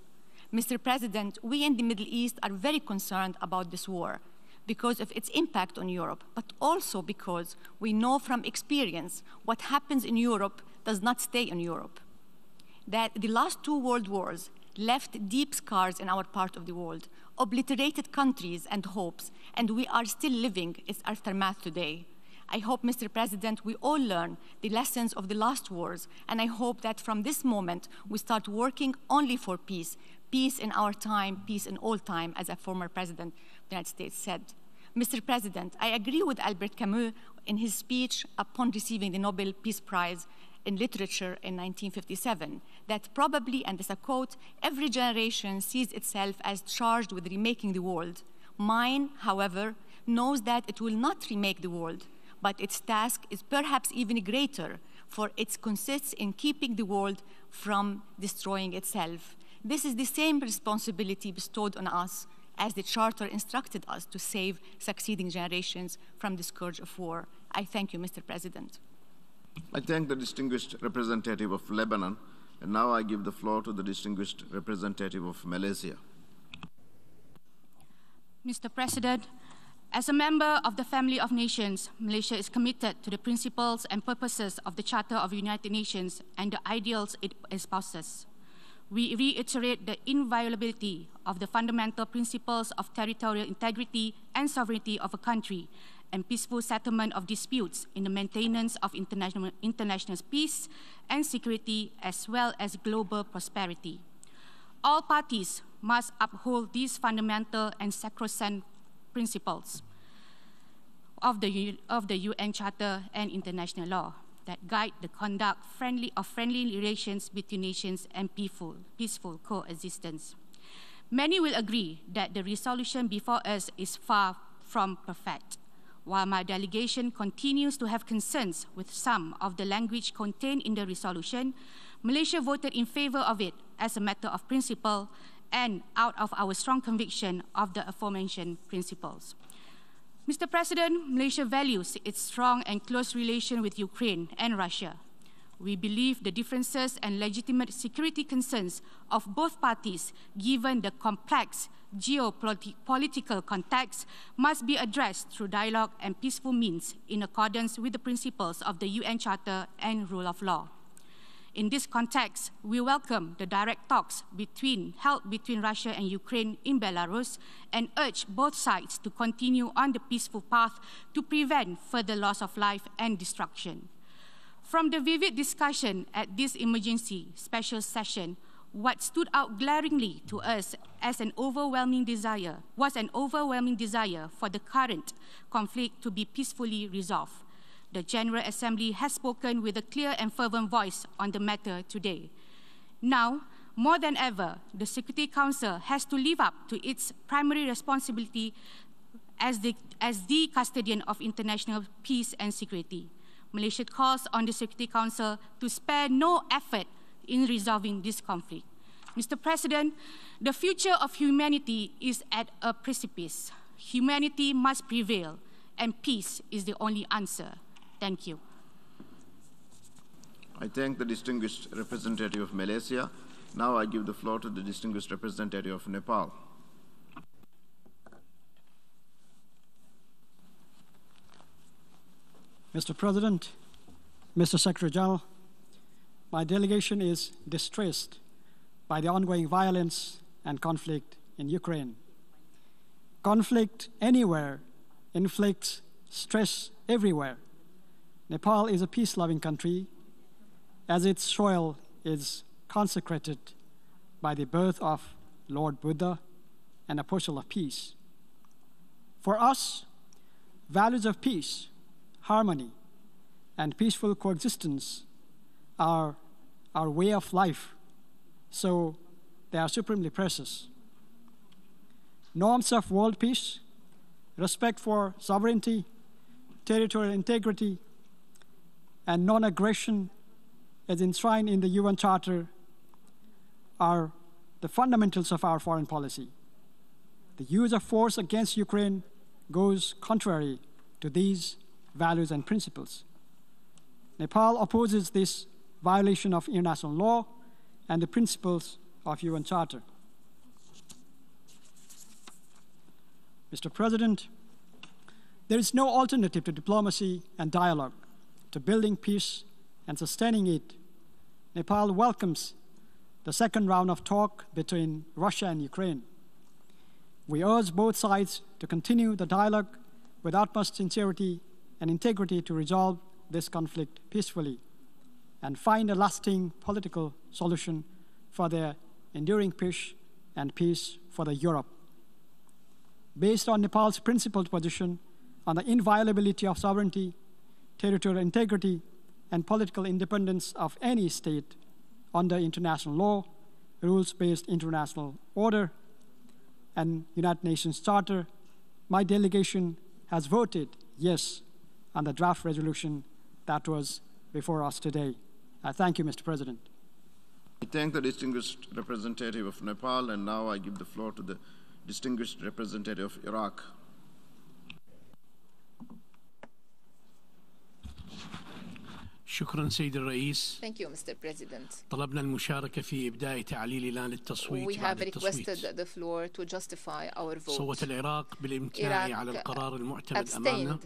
Mr. President, we in the Middle East are very concerned about this war because of its impact on Europe, but also because we know from experience what happens in Europe does not stay in Europe. That the last 2 world wars left deep scars in our part of the world, obliterated countries and hopes, and we are still living its aftermath today. I hope, Mr. President, we all learn the lessons of the last wars, and I hope that from this moment we start working only for peace, peace in our time, peace in all time, as a former president of the United States said. Mr. President, I agree with Albert Camus in his speech upon receiving the Nobel Peace Prize in literature in 1957, that probably, and as a quote, every generation sees itself as charged with remaking the world. Mine, however, knows that it will not remake the world, but its task is perhaps even greater, for it consists in keeping the world from destroying itself. This is the same responsibility bestowed on us as the Charter instructed us to save succeeding generations from the scourge of war. I thank you, Mr. President. I thank the distinguished representative of Lebanon, and now I give the floor to the distinguished representative of Malaysia. Mr. President, As a member of the family of nations, Malaysia is committed to the principles and purposes of the Charter of the United Nations and the ideals it espouses. We reiterate the inviolability of the fundamental principles of territorial integrity and sovereignty of a country and peaceful settlement of disputes in the maintenance of international peace and security as well as global prosperity. All parties must uphold these fundamental and sacrosanct principles of the UN Charter and international law that guide the conduct of friendly relations between nations and peaceful coexistence. Many will agree that the resolution before us is far from perfect. While my delegation continues to have concerns with some of the language contained in the resolution, Malaysia voted in favor of it as a matter of principle and out of our strong conviction of the aforementioned principles. Mr. President, Malaysia values its strong and close relation with Ukraine and Russia. We believe the differences and legitimate security concerns of both parties, given the complex geopolitical context, must be addressed through dialogue and peaceful means in accordance with the principles of the UN Charter and rule of law. In this context, we welcome the direct talks held between Russia and Ukraine in Belarus and urge both sides to continue on the peaceful path to prevent further loss of life and destruction. From the vivid discussion at this emergency special session, what stood out glaringly to us as was an overwhelming desire for the current conflict to be peacefully resolved. The General Assembly has spoken with a clear and fervent voice on the matter today. Now, more than ever, the Security Council has to live up to its primary responsibility as the custodian of international peace and security. Malaysia calls on the Security Council to spare no effort in resolving this conflict. Mr. President, the future of humanity is at a precipice. Humanity must prevail, and peace is the only answer. Thank you. I thank the distinguished representative of Malaysia. Now I give the floor to the distinguished representative of Nepal. Mr. President, Mr. Secretary General, my delegation is distressed by the ongoing violence and conflict in Ukraine. Conflict anywhere inflicts stress everywhere. Nepal is a peace-loving country, as its soil is consecrated by the birth of Lord Buddha, an apostle of peace. For us, values of peace, harmony, and peaceful coexistence are our way of life, so they are supremely precious. Norms of world peace, respect for sovereignty, territorial integrity, and non-aggression as enshrined in the UN Charter are the fundamentals of our foreign policy. The use of force against Ukraine goes contrary to these values and principles. Nepal opposes this violation of international law and the principles of UN Charter. Mr. President, there is no alternative to diplomacy and dialogue, to building peace and sustaining it. Nepal welcomes the second round of talk between Russia and Ukraine. We urge both sides to continue the dialogue with utmost sincerity and integrity to resolve this conflict peacefully and find a lasting political solution for their enduring peace and peace for the Europe. Based on Nepal's principled position on the inviolability of sovereignty, territorial integrity, and political independence of any state under international law, rules-based international order, and United Nations Charter, my delegation has voted yes on the draft resolution that was before us today. I thank you, Mr. President. I thank the distinguished representative of Nepal, and now I give the floor to the distinguished representative of Iraq. شكرا سيد الرئيس. Thank you, Mr. President. طلبنا المشاركة في إبداء تعليل الآن للتصويت We بعد have التصويت. requested the floor to justify our vote. صوت العراق بالامتناع على القرار المعتمد أمامنا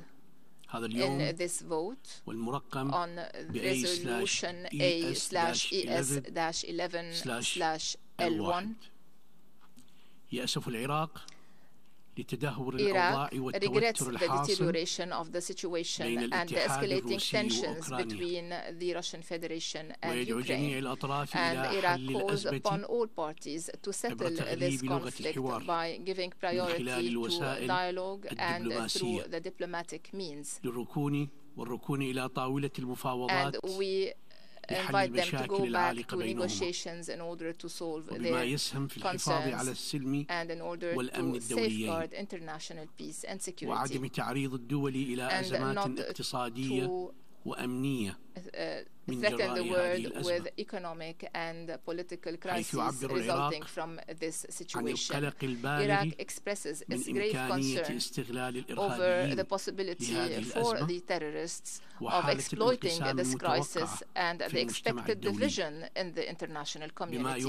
هذا اليوم in this vote والمرقم on resolution A/ES-11/L1. يأسف العراق لتدهور Iraq الأوضاع regrets والتوتر the الحاصل deterioration of the situation بين and the الاتحاد escalating الروسي tensions وأوكرانيا. between the Russian Federation and ويدعو جميع Ukraine. الأطراف And إلى Iraq حل calls upon الأزمة all parties to settle عبر this تغليب لغة conflict الحوار by giving خلال priority to الوسائل dialogue and الدبلوماسية through the diplomatic means. والركون إلى طاولة المفاوضات And we invite them to go back to negotiations in order to solve their concerns and in order to safeguard international peace and security وعدم تعريض الدول إلى أزمات اقتصادية وأمنية threaten the world with economic and political crises resulting from this situation. Iraq expresses its grave concern over the possibility for the terrorists of exploiting this crisis and the expected division in the international community.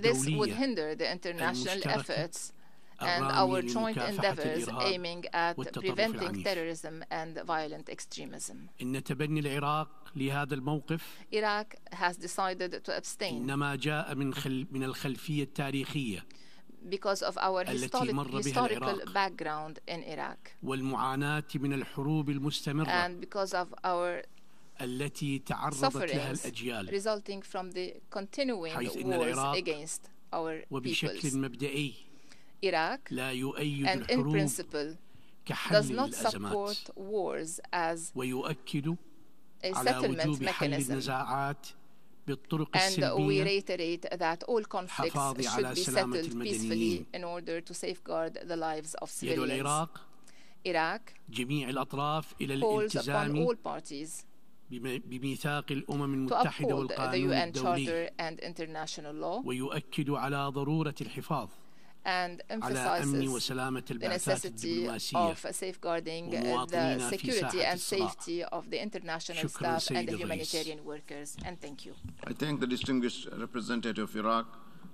This would hinder the international efforts and our joint endeavors aiming at preventing terrorism and violent extremism. إن تبني العراق لهذا الموقف Iraq has decided to abstain إنما جاء من الخلفية التاريخية because of our historical background in Iraq والمعاناة من الحروب المستمرة and because of our التي تعرضت لها الأجيال resulting from the continuing wars against our وبشكل مبدئي Iraq and in principle does not support wars as a settlement mechanism, and we reiterate that all conflicts should be settled peacefully in order to safeguard the lives of civilians. Iraq calls upon all parties بميثاق الأمم to المتحدة uphold the والقانون UN الدولي Charter and international law ويؤكد على ضرورة الحفاظ and emphasizes the necessity of safeguarding the security and safety of the international staff and the humanitarian workers. And thank you. I thank the distinguished representative of Iraq,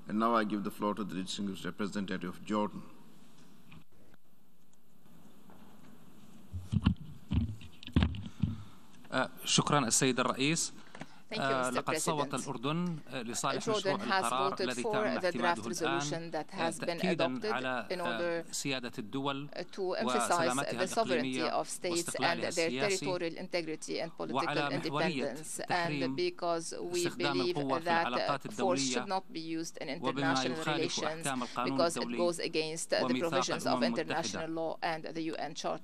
and now I give the floor to the distinguished representative of Jordan. شكرا السيد الرئيس. لقد صوت الأردن لصالح مشروع القرار الذي تم اعتماده الآن تأكيدا على سيادة الدول وسلامتها الإقليمية واستقلالها السياسي وعلى محورية تحريم استخدام القوة في العلاقات الدولية وبما يخالف أحكام القانون الدولي وميثاق الأمم المتحدة.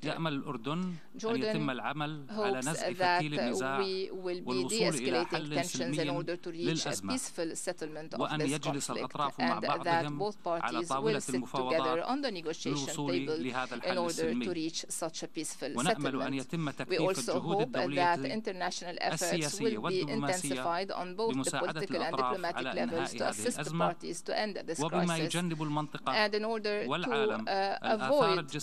يأمل الأردن أن يتم العمل على نزع فتيل النزاع والوصول إلى tensions in order to reach a peaceful settlement of this conflict, and that both parties will sit together on the negotiation table in order to reach such a peaceful settlement. We also hope that international efforts will be intensified on both the political and diplomatic levels to assist the parties to end this crisis, and in order to avoid the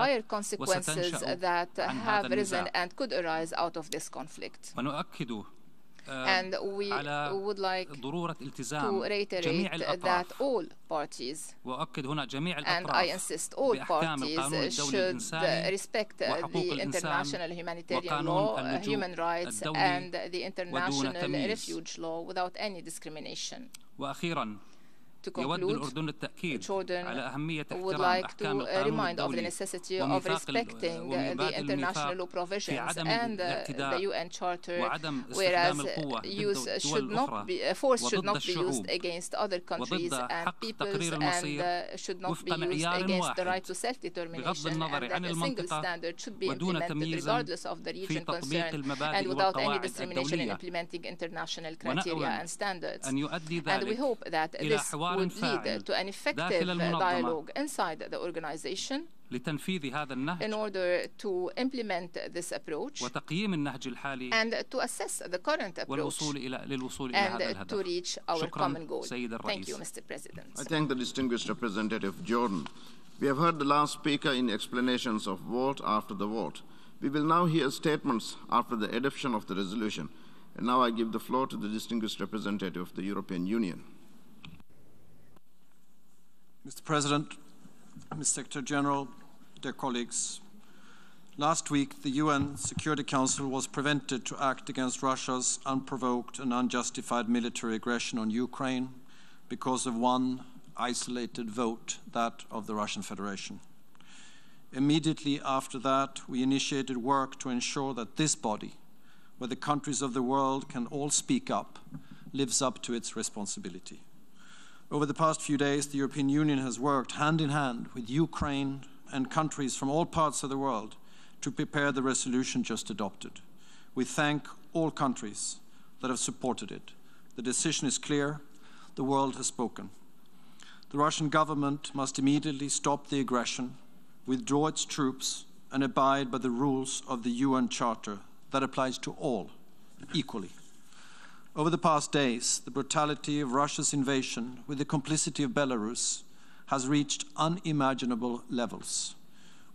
dire consequences that have risen and could arise out of this conflict. And we would like to reiterate that all parties, and I insist all parties, should respect the international humanitarian law, human rights, and the international refuge law without any discrimination. To conclude, Jordan would like to remind of the necessity of respecting the international law provisions and the UN Charter, whereas force should not be used against other countries and peoples, and should not be used against the right to self-determination, and that a single standard should be implemented regardless of the region concerned and without any discrimination in implementing international criteria and standards. And we hope that this would lead to an effective dialogue inside the organization in order to implement this approach and to assess the current approach and to reach our common goal. Thank you, Mr. President. I thank the distinguished representative of Jordan. We have heard the last speaker in explanations of vote after the vote. We will now hear statements after the adoption of the resolution. And now I give the floor to the distinguished representative of the European Union. Mr. President, Mr. Secretary General, dear colleagues, last week the UN Security Council was prevented to act against Russia's unprovoked and unjustified military aggression on Ukraine because of one isolated vote, that of the Russian Federation. Immediately after that, we initiated work to ensure that this body, where the countries of the world can all speak up, lives up to its responsibility. Over the past few days, the European Union has worked hand in hand with Ukraine and countries from all parts of the world to prepare the resolution just adopted. We thank all countries that have supported it. The decision is clear. The world has spoken. The Russian government must immediately stop the aggression, withdraw its troops, and abide by the rules of the UN Charter that applies to all equally. Over the past days, the brutality of Russia's invasion with the complicity of Belarus has reached unimaginable levels,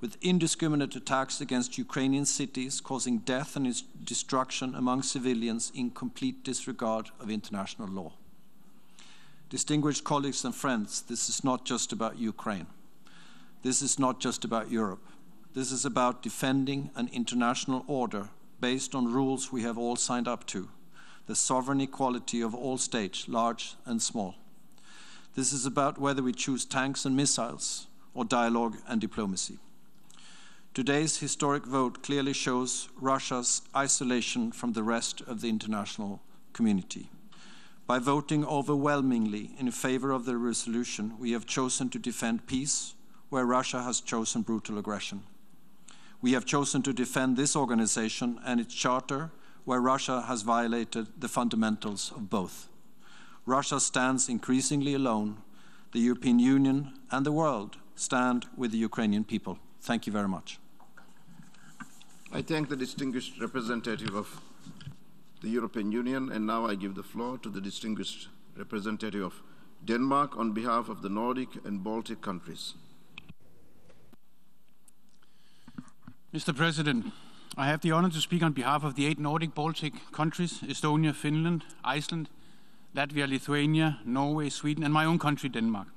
with indiscriminate attacks against Ukrainian cities causing death and destruction among civilians in complete disregard of international law. Distinguished colleagues and friends, this is not just about Ukraine. This is not just about Europe. This is about defending an international order based on rules we have all signed up to, the sovereign equality of all states, large and small. This is about whether we choose tanks and missiles or dialogue and diplomacy. Today's historic vote clearly shows Russia's isolation from the rest of the international community. By voting overwhelmingly in favor of the resolution, we have chosen to defend peace where Russia has chosen brutal aggression. We have chosen to defend this organization and its charter where Russia has violated the fundamentals of both. Russia stands increasingly alone. The European Union and the world stand with the Ukrainian people. Thank you very much. I thank the distinguished representative of the European Union, and now I give the floor to the distinguished representative of Denmark on behalf of the Nordic and Baltic countries. Mr. President, I have the honor to speak on behalf of the 8 Nordic Baltic countries, Estonia, Finland, Iceland, Latvia, Lithuania, Norway, Sweden, and my own country, Denmark.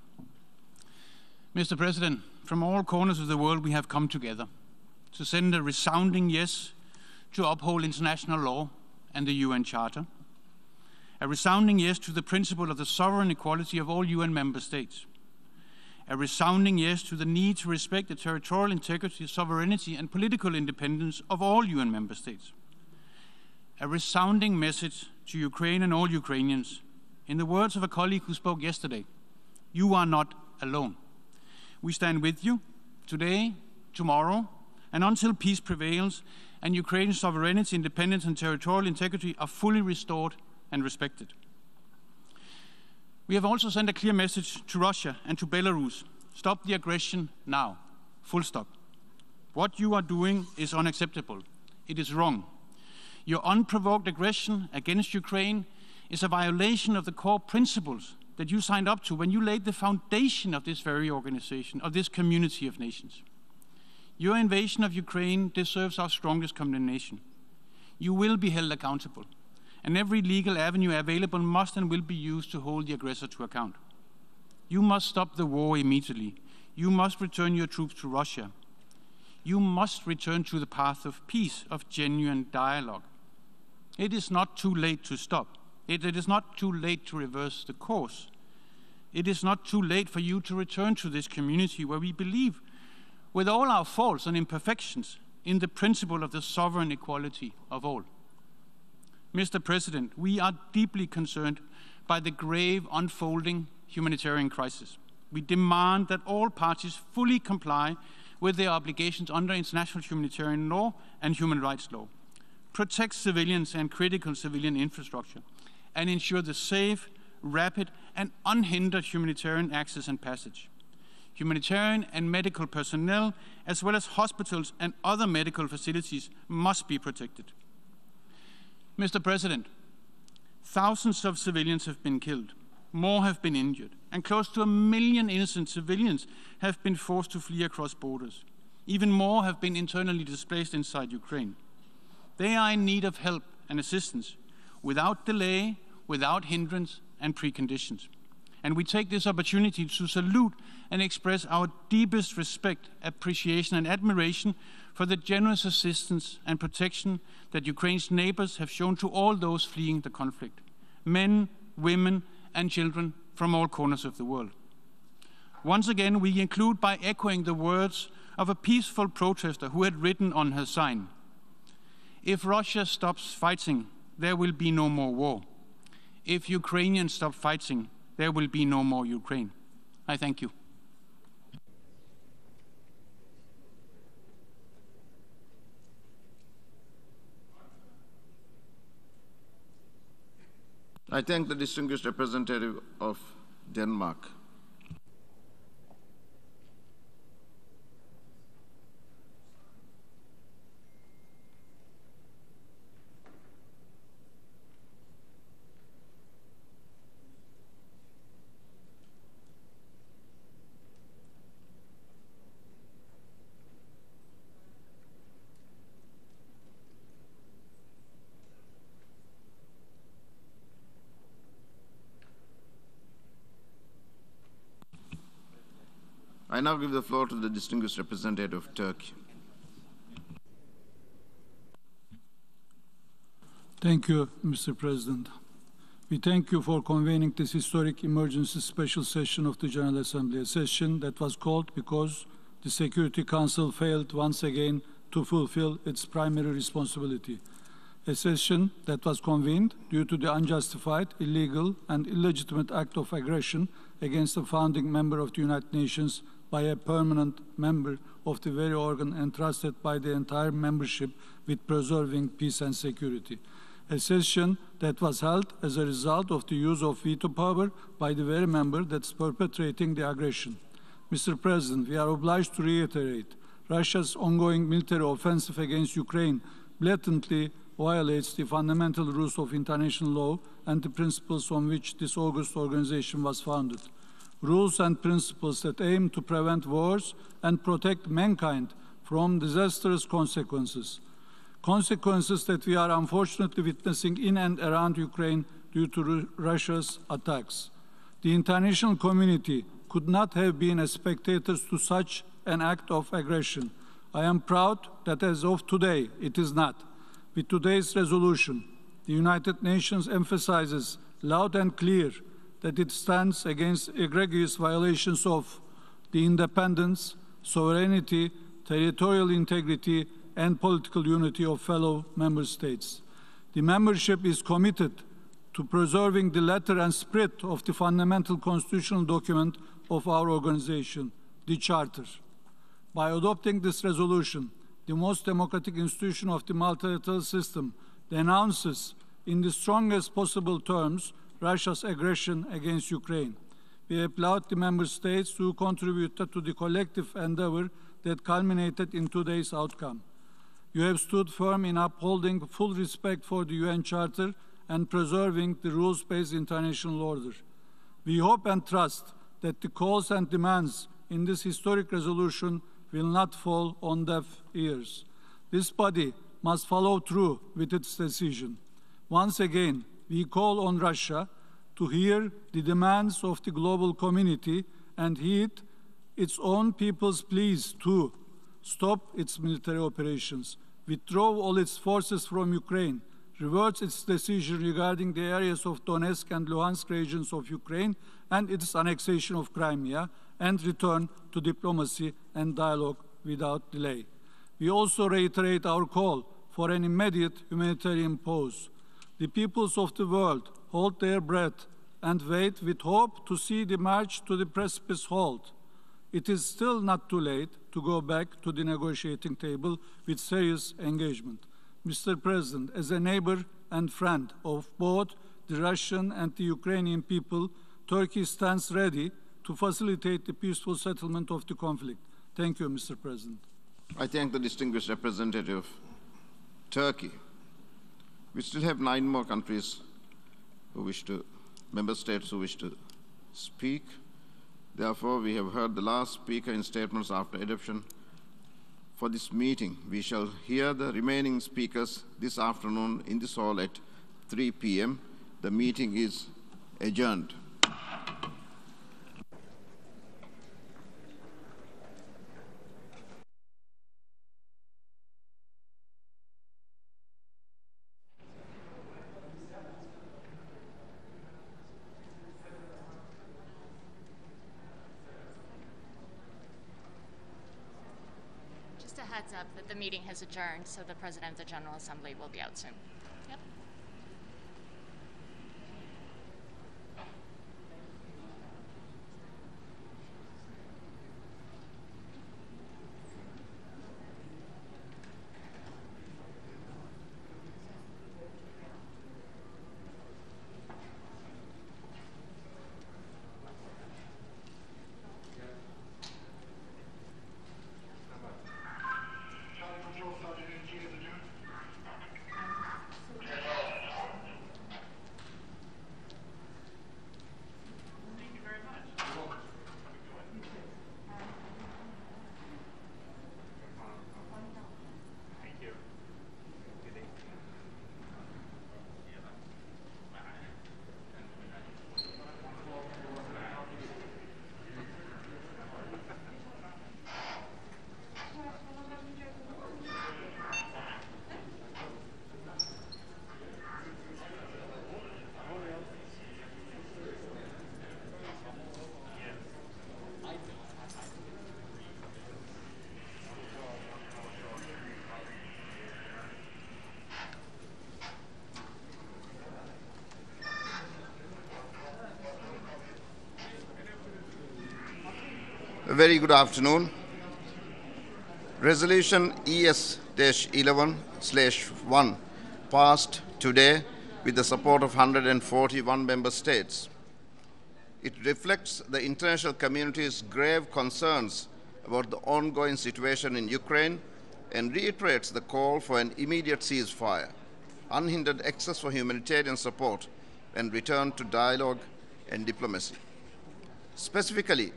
Mr. President, from all corners of the world we have come together to send a resounding yes to uphold international law and the UN Charter, a resounding yes to the principle of the sovereign equality of all UN member states, a resounding yes to the need to respect the territorial integrity, sovereignty, and political independence of all UN member states. A resounding message to Ukraine and all Ukrainians. In the words of a colleague who spoke yesterday, you are not alone. We stand with you today, tomorrow, and until peace prevails and Ukraine's sovereignty, independence, and territorial integrity are fully restored and respected. We have also sent a clear message to Russia and to Belarus. Stop the aggression now. Full stop. What you are doing is unacceptable. It is wrong. Your unprovoked aggression against Ukraine is a violation of the core principles that you signed up to when you laid the foundation of this very organization, of this community of nations. Your invasion of Ukraine deserves our strongest condemnation. You will be held accountable, and every legal avenue available must and will be used to hold the aggressor to account. You must stop the war immediately. You must return your troops to Russia. You must return to the path of peace, of genuine dialogue. It is not too late to stop. It is not too late to reverse the course. It is not too late for you to return to this community where we believe, with all our faults and imperfections, in the principle of the sovereign equality of all. Mr. President, we are deeply concerned by the grave unfolding humanitarian crisis. We demand that all parties fully comply with their obligations under international humanitarian law and human rights law, protect civilians and critical civilian infrastructure, and ensure the safe, rapid, and unhindered humanitarian access and passage. Humanitarian and medical personnel, as well as hospitals and other medical facilities, must be protected. Mr. President, thousands of civilians have been killed, more have been injured, and close to 1 million innocent civilians have been forced to flee across borders. Even more have been internally displaced inside Ukraine. They are in need of help and assistance without delay, without hindrance and preconditions. And we take this opportunity to salute and express our deepest respect, appreciation and admiration for the generous assistance and protection that Ukraine's neighbors have shown to all those fleeing the conflict, men, women and children from all corners of the world. Once again, we conclude by echoing the words of a peaceful protester who had written on her sign, "If Russia stops fighting, there will be no more war. If Ukrainians stop fighting, there will be no more Ukraine." I thank you. I thank the distinguished representative of Denmark. I now give the floor to the distinguished representative of Turkey. Thank you, Mr. President. We thank you for convening this historic emergency special session of the General Assembly, a session that was called because the Security Council failed once again to fulfill its primary responsibility. A session that was convened due to the unjustified, illegal, and illegitimate act of aggression against a founding member of the United Nations by a permanent member of the very organ entrusted by the entire membership with preserving peace and security. A session that was held as a result of the use of veto power by the very member that's perpetrating the aggression. Mr. President, we are obliged to reiterate Russia's ongoing military offensive against Ukraine blatantly violates the fundamental rules of international law and the principles on which this august organization was founded. Rules and principles that aim to prevent wars and protect mankind from disastrous consequences. Consequences that we are unfortunately witnessing in and around Ukraine due to Russia's attacks. The international community could not have been spectators to such an act of aggression. I am proud that as of today, it is not. With today's resolution, the United Nations emphasizes loud and clear that it stands against egregious violations of the independence, sovereignty, territorial integrity, and political unity of fellow member states. The membership is committed to preserving the letter and spirit of the fundamental constitutional document of our organization, the Charter. By adopting this resolution, the most democratic institution of the multilateral system denounces in the strongest possible terms Russia's aggression against Ukraine. We applaud the member states who contributed to the collective endeavor that culminated in today's outcome. You have stood firm in upholding full respect for the UN Charter and preserving the rules-based international order. We hope and trust that the calls and demands in this historic resolution will not fall on deaf ears. This body must follow through with its decision. Once again, we call on Russia to hear the demands of the global community and heed its own people's pleas to stop its military operations, withdraw all its forces from Ukraine, reverse its decision regarding the areas of Donetsk and Luhansk regions of Ukraine and its annexation of Crimea, and return to diplomacy and dialogue without delay. We also reiterate our call for an immediate humanitarian pause. The peoples of the world hold their breath and wait with hope to see the march to the precipice halt. It is still not too late to go back to the negotiating table with serious engagement. Mr. President, as a neighbor and friend of both the Russian and the Ukrainian people, Turkey stands ready to facilitate the peaceful settlement of the conflict. Thank you, Mr. President. I thank the distinguished representative of Turkey. We still have 9 more countries member states who wish to speak. Therefore, we have heard the last speaker in statements after adoption. for this meeting. We shall hear the remaining speakers this afternoon in this hall at 3 p.m. The meeting is adjourned. Heads up that the meeting has adjourned, so the President of the General Assembly will be out soon. Yep. A very good afternoon. Resolution ES-11/1 passed today with the support of 141 member states. It reflects the international community's grave concerns about the ongoing situation in Ukraine and reiterates the call for an immediate ceasefire, unhindered access for humanitarian support, and return to dialogue and diplomacy. Specifically,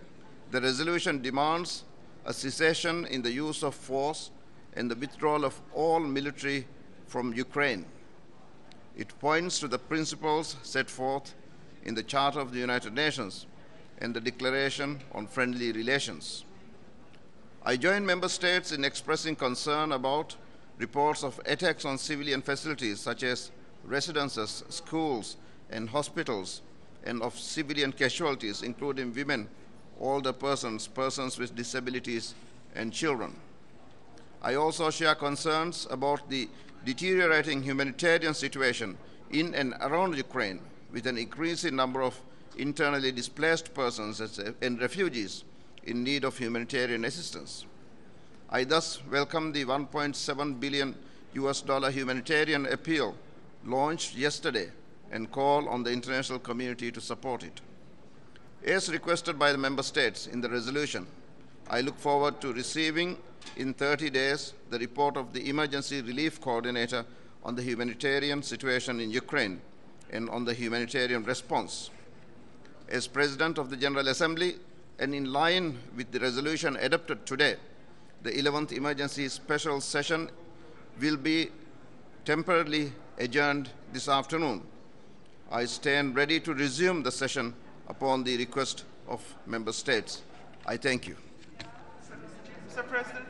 the resolution demands a cessation in the use of force and the withdrawal of all military from Ukraine. It points to the principles set forth in the Charter of the United Nations and the Declaration on Friendly Relations. I join member states in expressing concern about reports of attacks on civilian facilities such as residences, schools, and hospitals, and of civilian casualties, including women, older persons, persons with disabilities, and children. I also share concerns about the deteriorating humanitarian situation in and around Ukraine, with an increasing number of internally displaced persons and refugees in need of humanitarian assistance. I thus welcome the $1.7 billion humanitarian appeal launched yesterday and call on the international community to support it. As requested by the member states in the resolution, I look forward to receiving in 30 days the report of the Emergency Relief Coordinator on the humanitarian situation in Ukraine and on the humanitarian response. As President of the General Assembly, and in line with the resolution adopted today, the 11th Emergency Special Session will be temporarily adjourned this afternoon. I stand ready to resume the session upon the request of member states. I thank you. Mr. President.